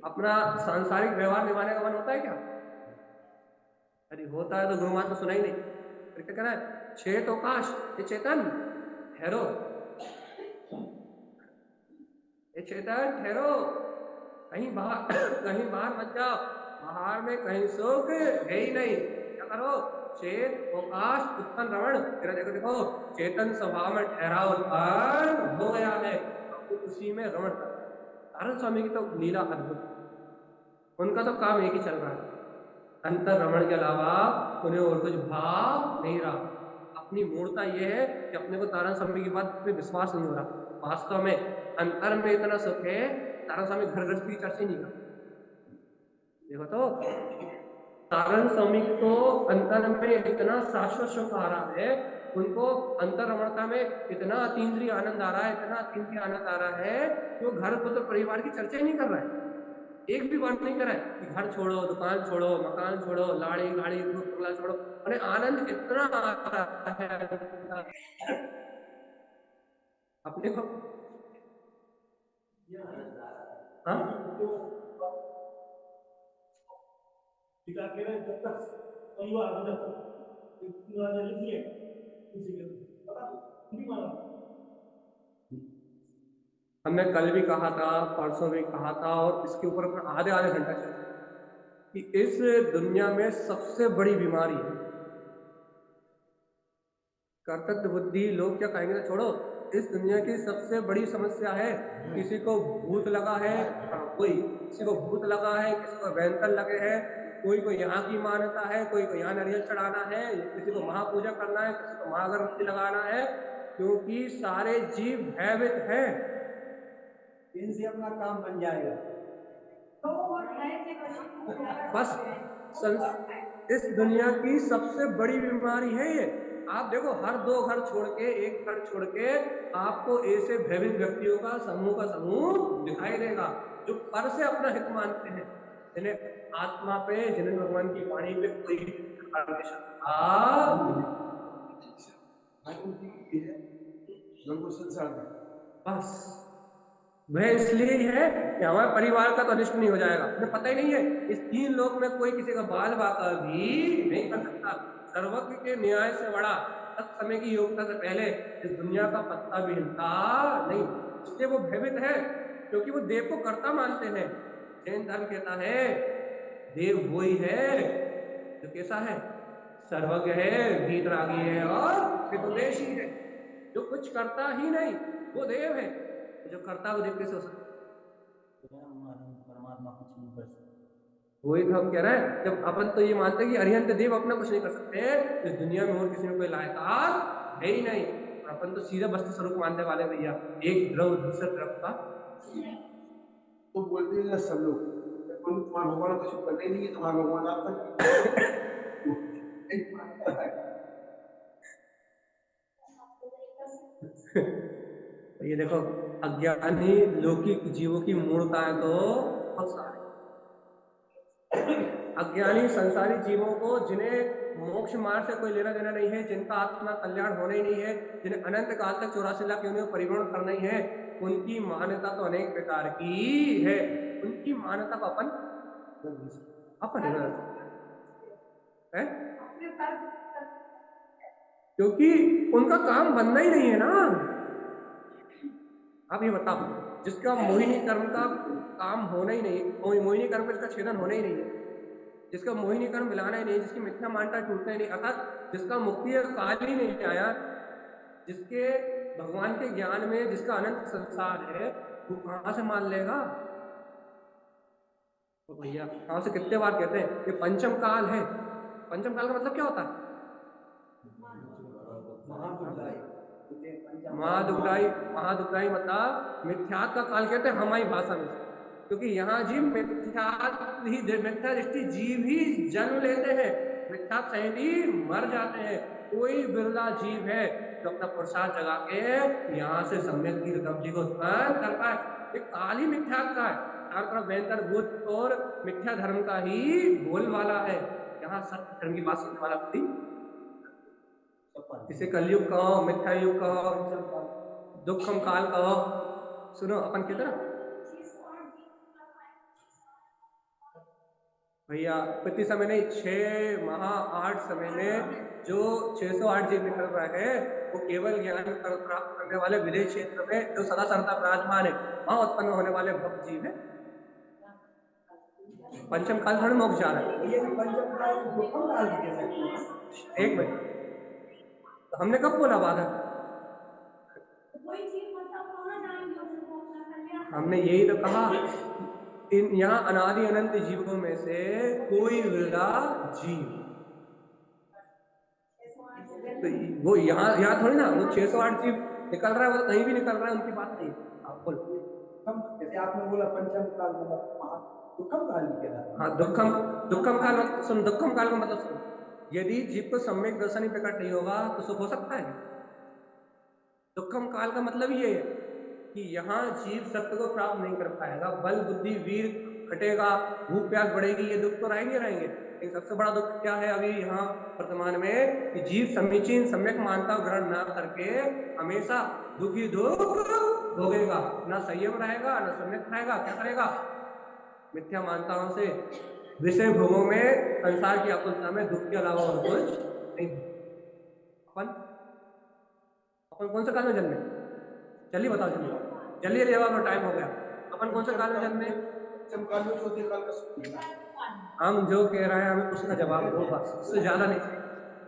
अपना सांसारिक व्यवहार निभाने का मन होता है क्या? अरे होता है तो गुरु महात्मा सुना ही नहीं। फिर क्या कहना है? चेत अवकाश, ये चेतन ठहरो, ये चेतन ठहरो, कहीं बाहर कहीं बाहर मत जाओ, बाहर में कहीं सुख है ही नहीं। क्या करो? चेत अवकाश उत्पन्न रमण, तेरा देखो देखो चेतन स्वभाव में ठहराव उत्पन्न हो गया है, अब तो उसी में रमण कर रहा है। नारायण स्वामी की तो लीला अद्भुत, उनका तो काम एक ही चल रहा है, अंतर रमण के अलावा उन्हें और कुछ भाव नहीं रहा। अपनी मूर्ता यह है कि अपने को तारा स्वामी की बात पे विश्वास नहीं हो रहा। वास्तव में अंतर में इतना सुख है, तारा स्वामी घर गृहस्थी की चर्चा ही नहीं करते। देखो तो तारण स्वामी को अंतर में इतना शाश्वत सुख आ रहा है, उनको अंतर रमणता में इतना अतीन्द्रिय आनंद आ रहा है, इतना अतीन्द्रिय आनंद आ रहा है कि वो घर पुत्र परिवार की चर्चा ही नहीं कर रहा है। एक भी बात नहीं करा है कि घर छोड़ो, दुकान छोड़ो, मकान छोड़ो, लाड़ी गाड़ी बंगला छोड़ो, उन्हें आनंद इतना आ रहा है अपने को। हाँ जब तक परिवार जब तक हमने कल भी कहा था, परसों भी कहा था, और इसके ऊपर अपना आधे आधे घंटा चर्चा कि इस दुनिया में सबसे बड़ी बीमारी है कर्तव्य बुद्धि। लोग क्या कहेंगे तो छोड़ो, इस दुनिया की सबसे बड़ी समस्या है किसी को भूत लगा है, कोई किसी को भूत लगा है, किसी को भयंकर लगे है, कोई को यहाँ की मान्यता है, कोई को यहाँ नारियल चढ़ाना है, किसी को महापूजा करना है, किसी को महाअगरबत्ती लगाना है, क्योंकि सारे जीव भयभीत हैं। इनसे अपना काम बन जाएगा बस। इस दुनिया की सबसे बड़ी बीमारी है ये। आप देखो हर दो घर छोड़ के, एक घर छोड़ के आपको ऐसे भयभीत व्यक्तियों का समूह दिखाई देगा जो पर से अपना हित मानते हैं, जिन्हें आत्मा पे, जिन्हें भगवान की वाणी पे कोई प्रकार की श्रद्धा नहीं। बस वह इसलिए ही है कि हमारे परिवार का तो अनिष्ट नहीं हो जाएगा। उन्हें पता ही नहीं है इस तीन लोक में कोई किसी का बाल बाका भी नहीं कर सकता। सर्वज्ञ के न्याय से बड़ा, तत्समय की योग्यता से पहले इस दुनिया का पत्ता भी हिलता नहीं। इसलिए वो भयभीत है, क्योंकि वो देव को कर्ता मानते हैं। जैन धर्म कहता है देव वही है जो कैसा है, सर्वज्ञ है, वीतरागी है और विद्वेषी है, जो कुछ करता ही नहीं वो देव है। जो करता वो देव कैसे हो सकता? परमात्मा कुछ नहीं कर सकता। वही तो हम कह रहे हैं, जब अपन तो ये मानते हैं कि अरिहंत देव अपना कुछ नहीं कर सकते, इस दुनिया में और किसी में कोई लायकात है ही नहीं, और अपन तो सीधा वस्तु स्वरूप मानने वाले भैया, एक द्रव दूसरे द्रव का। तो बोलते हैं सब लोग तुम्हारा भगवान कुछ करने नहीं है, तुम्हारा भगवान आपका तो ये देखो अज्ञानी लौकिक जीवों की मूर्ता है तो बहुत सारे अज्ञानी संसारी जीवों को, जिन्हें मोक्ष मार्ग से कोई लेना देना नहीं है, जिनका आत्मा कल्याण होना ही नहीं है, जिन्हें अनंत काल तक 84 लाख योनियों में परिभ्रमण करना ही है, उनकी मान्यता तो अनेक प्रकार की है। उनकी मान्यता को अपन है, क्योंकि उनका काम बनना ही नहीं है ना। आप ये बताओ, जिसका मोहिनी कर्म का काम होना ही नहीं, मोहिनी कर्म का इसका छेदन होना ही नहीं है, जिसका मोहिनी कर्म मिलाना ही नहीं, जिसकी मिथ्या मान्यता टूटना ही नहीं, अर्थात जिसका मुक्ति का काल ही नहीं आया, जिसके भगवान के ज्ञान में जिसका अनंत संसार है, वो कहां से मान लेगा? तो भैया कहां से, कितने बार कहते हैं ये पंचम काल है। पंचम काल का मतलब क्या होता है? महादुखदाई। महादुखदाई मतलब मिथ्यात का काल कहते हैं हमारी भाषा में, क्योंकि यहाँ जीव मिथ्यात ही, मिथ्या दृष्टि जीव ही जन्म लेते हैं, मिथ्यात सहित ही मर जाते हैं। कोई बिरला जीव है जो अपना प्रसाद जगा के यहाँ से सम्यक की उपलब्धि को उत्पन्न कर पाए। ये काल ही मिथ्यात का है, चारों तरफ भयंकर भूत और मिथ्या धर्म का ही बोल वाला है। यहाँ सत्य धर्म की बात सुनने वाला कोई इसे कलयुग कहो, मिथ्या युग कहो, दुखम काल कहो। सुनो अपन की तरह भैया, प्रति समय नहीं, 6 महा 8 समय में जो 608 जीव निकल रहा है वो केवल ज्ञान प्राप्त करने वाले विदेश क्षेत्र में जो सदा सर्वदा विराजमान है वहां उत्पन्न होने वाले भक्त जीव है। पंचम काल थोड़ी मोक्ष जा रहा है। ये भी पंचम काल को दुखम काल भी कह सकते हैं। एक मिनट, तो हमने कब बोला बाधक? हमने यही तो कहा, इन यहाँ अनादि अनंत जीवों में से कोई विरला जीव, तो वो यहाँ थोड़ी ना, वो 608 जीव निकल रहा है, वो तो कहीं भी निकल रहा है, उनकी बात नहीं। आप बोलो। जैसे आपने बोला पंचम काल मतलब दुखम काल भी कह रहा है। हाँ, दुखम दुखम काल सुन, दुखम काल का मतलब सुन, यदि जीव को सम्यक दर्शन ही प्रकट नहीं होगा तो सुख हो सकता है? दुखम काल का मतलब ये है कि यहाँ जीव सत्य को प्राप्त नहीं कर पाएगा, बल बुद्धि वीर घटेगा, भूख प्यास बढ़ेगी, ये दुख तो रहेंगे रहेंगे, लेकिन सबसे बड़ा दुख क्या है अभी यहाँ वर्तमान में, कि जीव समीचीन सम्यक मानता ग्रहण ना करके हमेशा दुखी दुख भोगेगा, ना संयम रहेगा ना सम्यक रहेगा, क्या करेगा? मिथ्या मानताओं से विषय भोगों में, संसार की आकुलता में दुख के अलावा और कुछ नहीं। अपन अपन कौन से काल में जन्मे? चलिए बताओ, जल्दी जल्दी जल्दी, अब टाइम हो गया। अपन कौन से काल में जन्मे? पंचम काल में चौथे काल का सुख मिला। हम जो कह रहे हैं हमें उसका जवाब दो, बस उससे ज्यादा नहीं चाहिए।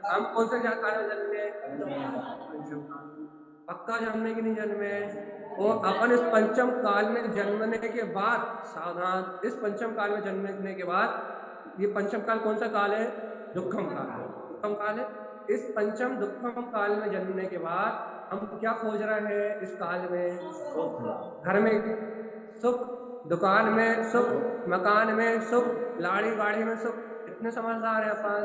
हम कौन से काल में जन्मे? पंचम काल में। पक्का जन्मे कि नहीं जन्मे? वो अपन इस पंचम काल में जन्मने के बाद, सावधान, इस पंचम काल में जन्मने के बाद, ये पंचम काल कौन सा काल है? दुखम काल, दुखम काल है। इस पंचम दुखम काल में जन्मने के बाद हम क्या खोज रहे हैं इस काल में? घर में सुख, दुकान में सुख, मकान में सुख, लाड़ी गाड़ी में सुख। कितने समझदार है अपन।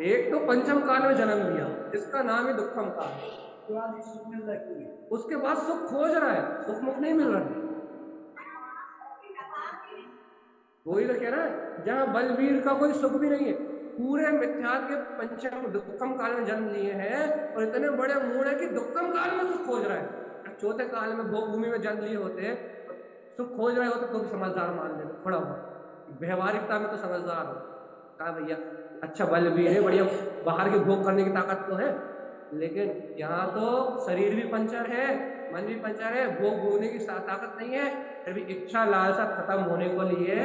एक तो पंचम काल में जन्म लिया, इसका नाम है दुखम काल, उसके बाद सुख खोज रहा है, सुख मुख नहीं मिल रहा है। वही तो कह रहा है, जहां बलवीर का कोई सुख भी नहीं है, पूरे मिथ्या के पंचम दुखम काल में जन्म लिए हैं और इतने बड़े मूड है कि दुखम काल में सुख खोज रहा है। अगर चौथे काल में भोग भूमि में जन्म लिए होते तो सुख खोज रहे होते तो भी समझदार मान लेते, थोड़ा बहुत व्यवहारिकता में तो समझदार हो। कहा भैया अच्छा बलवीर है, बढ़िया, बाहर के भोग करने की ताकत तो है, लेकिन यहाँ तो शरीर भी पंचर है, मन भी पंचर है, भोग भोगने की ताकत नहीं है, फिर भी इच्छा लालसा खत्म होने को लिए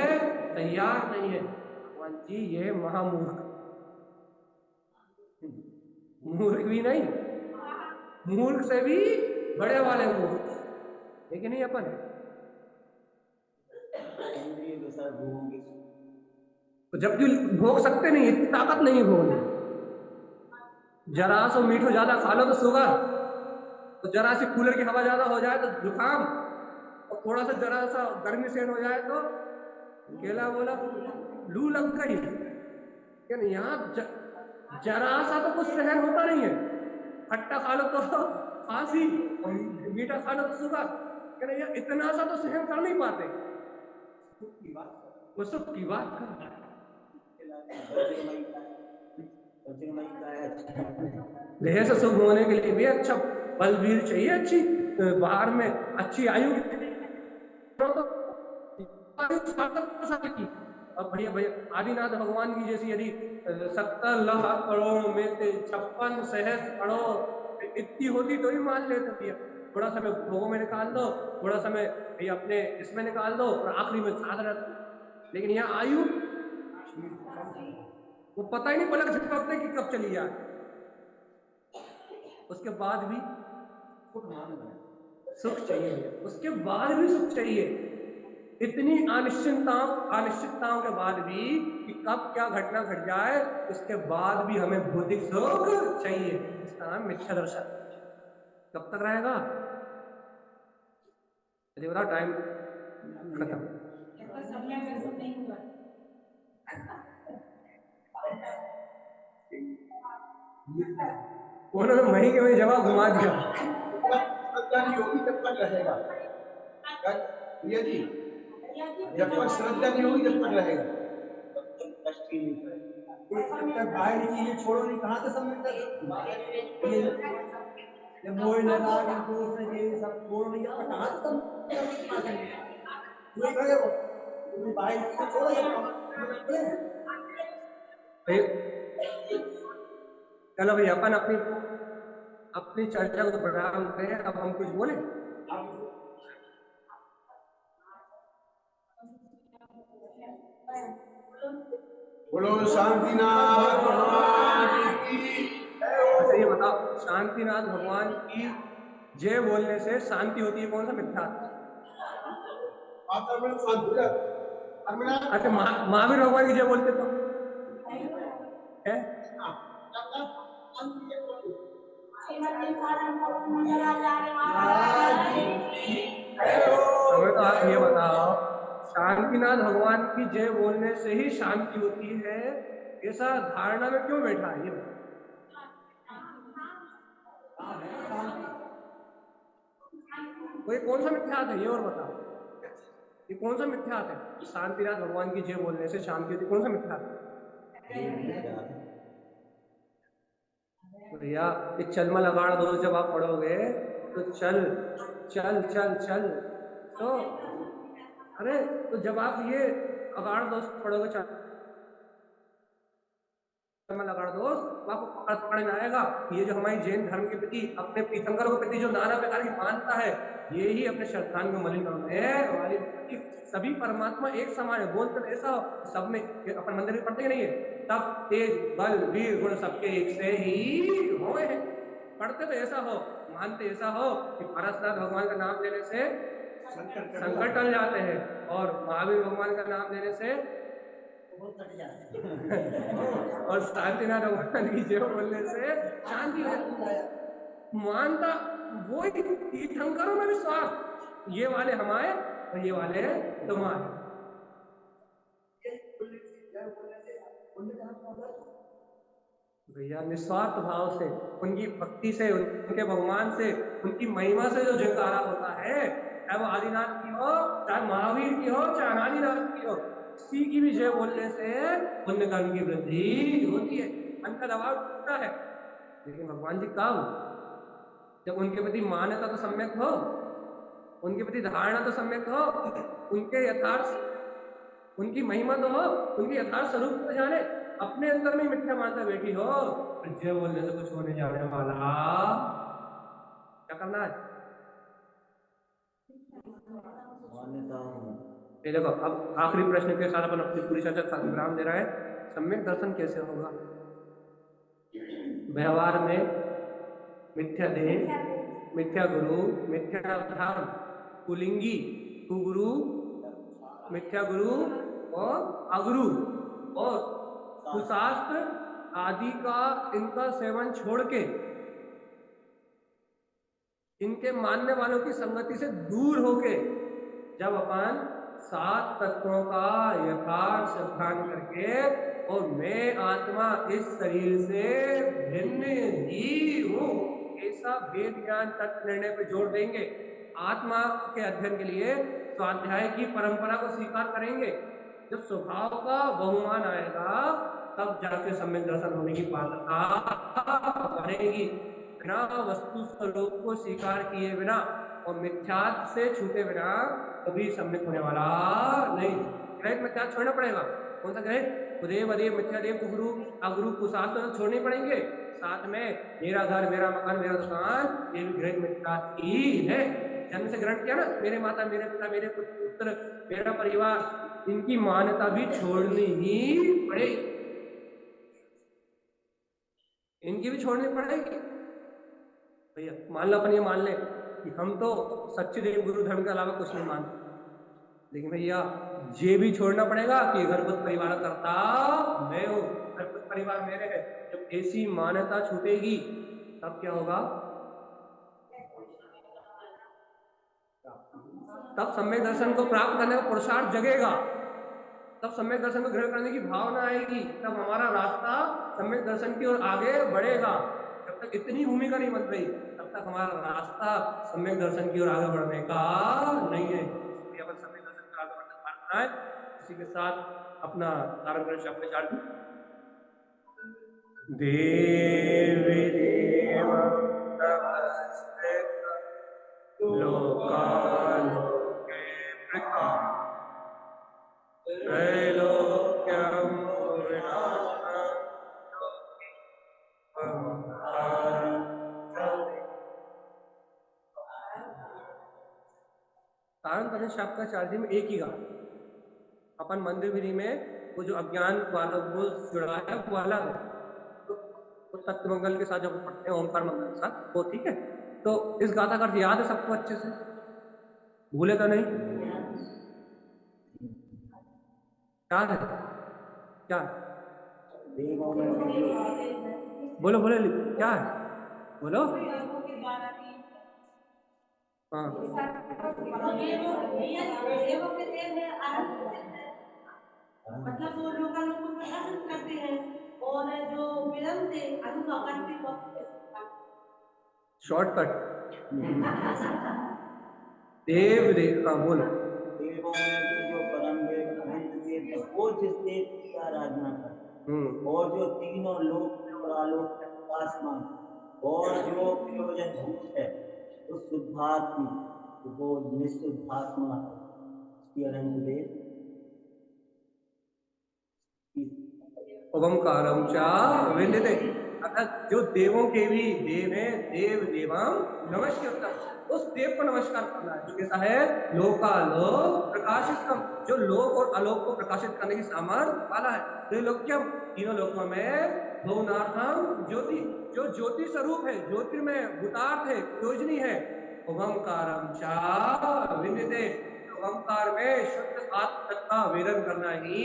तैयार नहीं है। भगवान जी ये महामूर्ख, मूर्ख भी नहीं, मूर्ख से भी बड़े वाले मूर्ख, लेकिन नहीं अपन। तो जबकि भोग सकते नहीं, इतनी ताकत नहीं भोगने, जरा सा मीठो ज्यादा खा लो तो शुगर, तो जरा सी कूलर की हवा ज्यादा हो जाए तो जुकाम, और थोड़ा सा जरा सा गर्मी सहन हो जाए तो केला बोला लू लग गई। लेकिन यहाँ जरा सा तो कुछ सहन होता नहीं है, खट्टा खा लो तो खांसी, और मीठा खा लो तो शुगर, लेकिन यहाँ इतना सा तो सहन कर नहीं पाते। वो सुख की बात कर, देह से सुख होने के लिए भी अच्छा बलवीर चाहिए, अच्छी बाहर में अच्छी आयु तो 60 साल की। अब भैया भैया आदिनाथ भगवान की जैसी यदि 70 लाख करोड़ में से 56 सहस्त्र करोड़ इतनी होती तो ही मान लेते भैया, थोड़ा समय भोगों में निकाल दो, थोड़ा समय भैया अपने इसमें निकाल दो और आखिरी में साधना। लेकिन यहाँ आयु, वो पता ही नहीं पलक झपकते कि कब चली जाए, उसके बाद भी सुख चाहिए, उसके बाद भी सुख चाहिए, इतनी अनिश्चितताओं के बाद भी कि कब क्या घटना घट जाए, उसके बाद भी हमें भौतिक सुख चाहिए। इसका नाम मिथ्या दर्शन। कब तक रहेगा? चलिए बताओ, टाइम खत्म। उन्होंने वही के वही जवाब घुमा दिया। श्रद्धा नहीं होगी जब तक रहेगा भैया जी, जब तक श्रद्धा नहीं होगी जब तक रहेगा। जब तक बाहरी चीजें छोड़ो नहीं कहाँ से सम्यक दर्शन, ये मोह न लाग दोष न ये सब छोड़ो नहीं जब तक कहाँ से सम्यक दर्शन वही खड़े हो, तुम बाहरी चीजें छोड़ो ये चलो भैया अपन अपनी अपनी चर्चा को प्रारंभ करें। अब हम कुछ बोले। बोलो शांतिनाथ भगवान की। अच्छा ये बताओ, शांतिनाथ भगवान की जय बोलने से शांति होती है, कौन सा मिथ्या? अच्छा महावीर भगवान की जय बोलते तो है? हमें तो आप ये बताओ, शांतिनाथ भगवान की जय बोलने से ही शांति होती है, ऐसा धारणा में क्यों बैठा है? ये कोई कौन सा मिथ्यात है ये और बताओ, ये कौन सा मिथ्यात है? शांतिनाथ भगवान की जय बोलने से शांति होती, कौन सा मिथ्यात है? भैया ये चलमा लगाड़ दोष जब आप पढ़ोगे तो चल चल चल चल तो अरे तो जब आप ये अगाड़ दोष पढ़ोगे, चलमा लगाड़ दोष, तो आपको पकड़ में आएगा ये जो हमारी जैन धर्म के प्रति, अपने तीर्थंकरों के प्रति जो नाना प्रकार की मानता है, ये ही अपने श्रद्धांग में मलिन है। हमारी सभी परमात्मा एक समान है, बोलते तो ऐसा हो सब में, अपन मंदिर में पढ़ते नहीं है सब तेज बल वीर गुण सबके एक से ही हुए हैं, पढ़ते तो ऐसा हो, मानते ऐसा हो कि पारसनाथ भगवान का नाम लेने से संकट टल जाते हैं और महावीर भगवान का नाम लेने से और शांतिनाथ भगवान की जय बोलने से शांति हो जाती है। मानता वो तीर्थंकरों में विश्वास, ये वाले हमारे और ये वाले तुम्हारे। भैया निस्वार्थ भाव से, उनकी भक्ति से, उनके भगवान से, उनकी महिमा से जो जयकारा होता है, चाहे वो आदिनाथ की हो, चाहे महावीर की हो, चाहे अनादिनाथ की हो, किसी की भी जय बोलने से पुण्य कर्म की वृद्धि होती है, मन का दबाव टूटता है। लेकिन भगवान जी कब? जब उनके प्रति मान्यता तो सम्यक हो, उनके प्रति धारणा तो सम्यक हो, उनके यथार्थ, उनकी महिमा तो हो, उनके यथार्थ स्वरूप को जाने, अपने अंदर में मिथ्या मानता बैठी हो, जय बोलने से कुछ होने जाने वाला क्या करना है? ये देखो, अब आखिरी प्रश्न के साथ अपन अपनी पूरी चर्चा विराम दे रहा है। सम्यक दर्शन कैसे होगा? व्यवहार में मिथ्या देह, मिथ्या गुरु, मिथ्या धर्म, कुलिंगी, कुगुरु, मिथ्या गुरु और अगुरु और कुशास्त्र आदि का इनका सेवन छोड़ के इनके मानने वालों की संगति से दूर होके जब अपन 7 तत्वों का यथार्थ सिद्धांत करके और मैं आत्मा इस शरीर से भिन्न ही हूँ, ऐसा वेद ज्ञान तत्व निर्णय पे जोड़ देंगे, आत्मा के अध्ययन के लिए स्वाध्याय की परंपरा को स्वीकार करेंगे, जब स्वभाव का बहुमान आएगा तब जाके सम्यक दर्शन होने की पात्रता बनेगी। बिना वस्तु स्वरूप को स्वीकार किए बिना और मिथ्यात्व से छूटे बिना कभी सम्यक होने वाला नहीं। ग्रहित मिथ्यात्व छोड़ना पड़ेगा। कौन सा ग्रहित? कुदेव अदेव मिथ्यादेव कुगुरु अगुरु कुशास्त्र तो छोड़ने पड़ेंगे, साथ में मेरा घर मेरा मकान मेरा दुकान, ये भी ग्रहित मिथ्यात्व ही है। जन्म से ग्रहण किया ना, मेरे माता मेरे पिता मेरे पुत्र मेरा परिवार, इनकी मान्यता भी छोड़नी ही पड़ेगी, इनकी भी छोड़नी पड़ेगी। भैया मान लो अपन ये मान ले कि हम तो सच्चे देव गुरु धर्म के अलावा कुछ नहीं मानते, लेकिन भैया ये भी छोड़ना पड़ेगा कि घर खुद परिवार करता मैं हूँ, घर खुद परिवार मेरे है। जब ऐसी मान्यता छूटेगी तब क्या होगा? तब सम्यक दर्शन को प्राप्त करने का पुरुषार्थ जगेगा, तब सम्यक दर्शन को ग्रहण करने की भावना आएगी, तब हमारा रास्ता सम्यक दर्शन की ओर आगे बढ़ेगा। जब तक इतनी भूमिका नहीं बन रही तब तक हमारा रास्ता सम्यक दर्शन की ओर आगे बढ़ने का नहीं है। अपन सम्यक दर्शन का आगे बढ़ने का इसी के साथ अपना तारण करें शब्द चार देवी देवं नमस्ते लोकालोके त्रैलोक्यं तारण करें शब्द का चार्जी में एक ही गा अपन मंदिर विधि में वो जो अज्ञान वाला वो जुड़ा है वो अलग है तो तत्व मंगल के साथ जब पढ़ते हैं ओमकार मंगल के साथ वो ठीक है। तो इस गाथा का अर्थ याद है सबको अच्छे से, भूले तो नहीं? याद है क्या है? बोलो बोलो क्या है बोलो। हाँ मतलब वो लोग को प्रकाशित करते हैं और जो विलंब थे अनुका करते वक्त शॉर्टकट देव देव हाँ बोलो। देवों में भी जो परम देव अनंत देव है वो जिस देव की आराधना करते और जो तीनों लोक और आलोक में प्रकाशमान और जो प्रयोजन भूत है उस शुद्धात्मा वो निशुद्धात्मा है श्री अनंत देव ओमकारम चा विदिते अर्थात जो देवों के भी देव है देव देवाम नमस्कार उस देव को नमस्कार करना है जो कैसा है लोकालोक प्रकाशितम जो लोक और आलोक को प्रकाशित करने की सामर्थ्य वाला है। त्रिलोक्यम तीनों लोकों में भुवनार्थम ज्योति जो ज्योति स्वरूप है ज्योतिर्मय भूतार्थ है प्रयोजनी है। ओमकारम चा विदिते ओमकार में शुद्ध आत्म तत्व का वेदन करना ही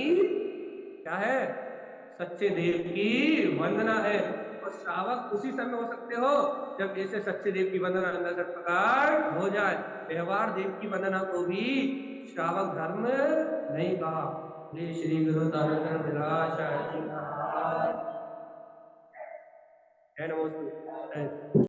क्या है सच्चे देव की वंदना है। और श्रावक उसी समय हो सकते हो जब ऐसे सच्चे देव की वंदना अंदर से प्रकट हो जाए। व्यवहार देव की वंदना को भी श्रावक धर्म नहीं कहा। श्री गुरु है नमोस्तु।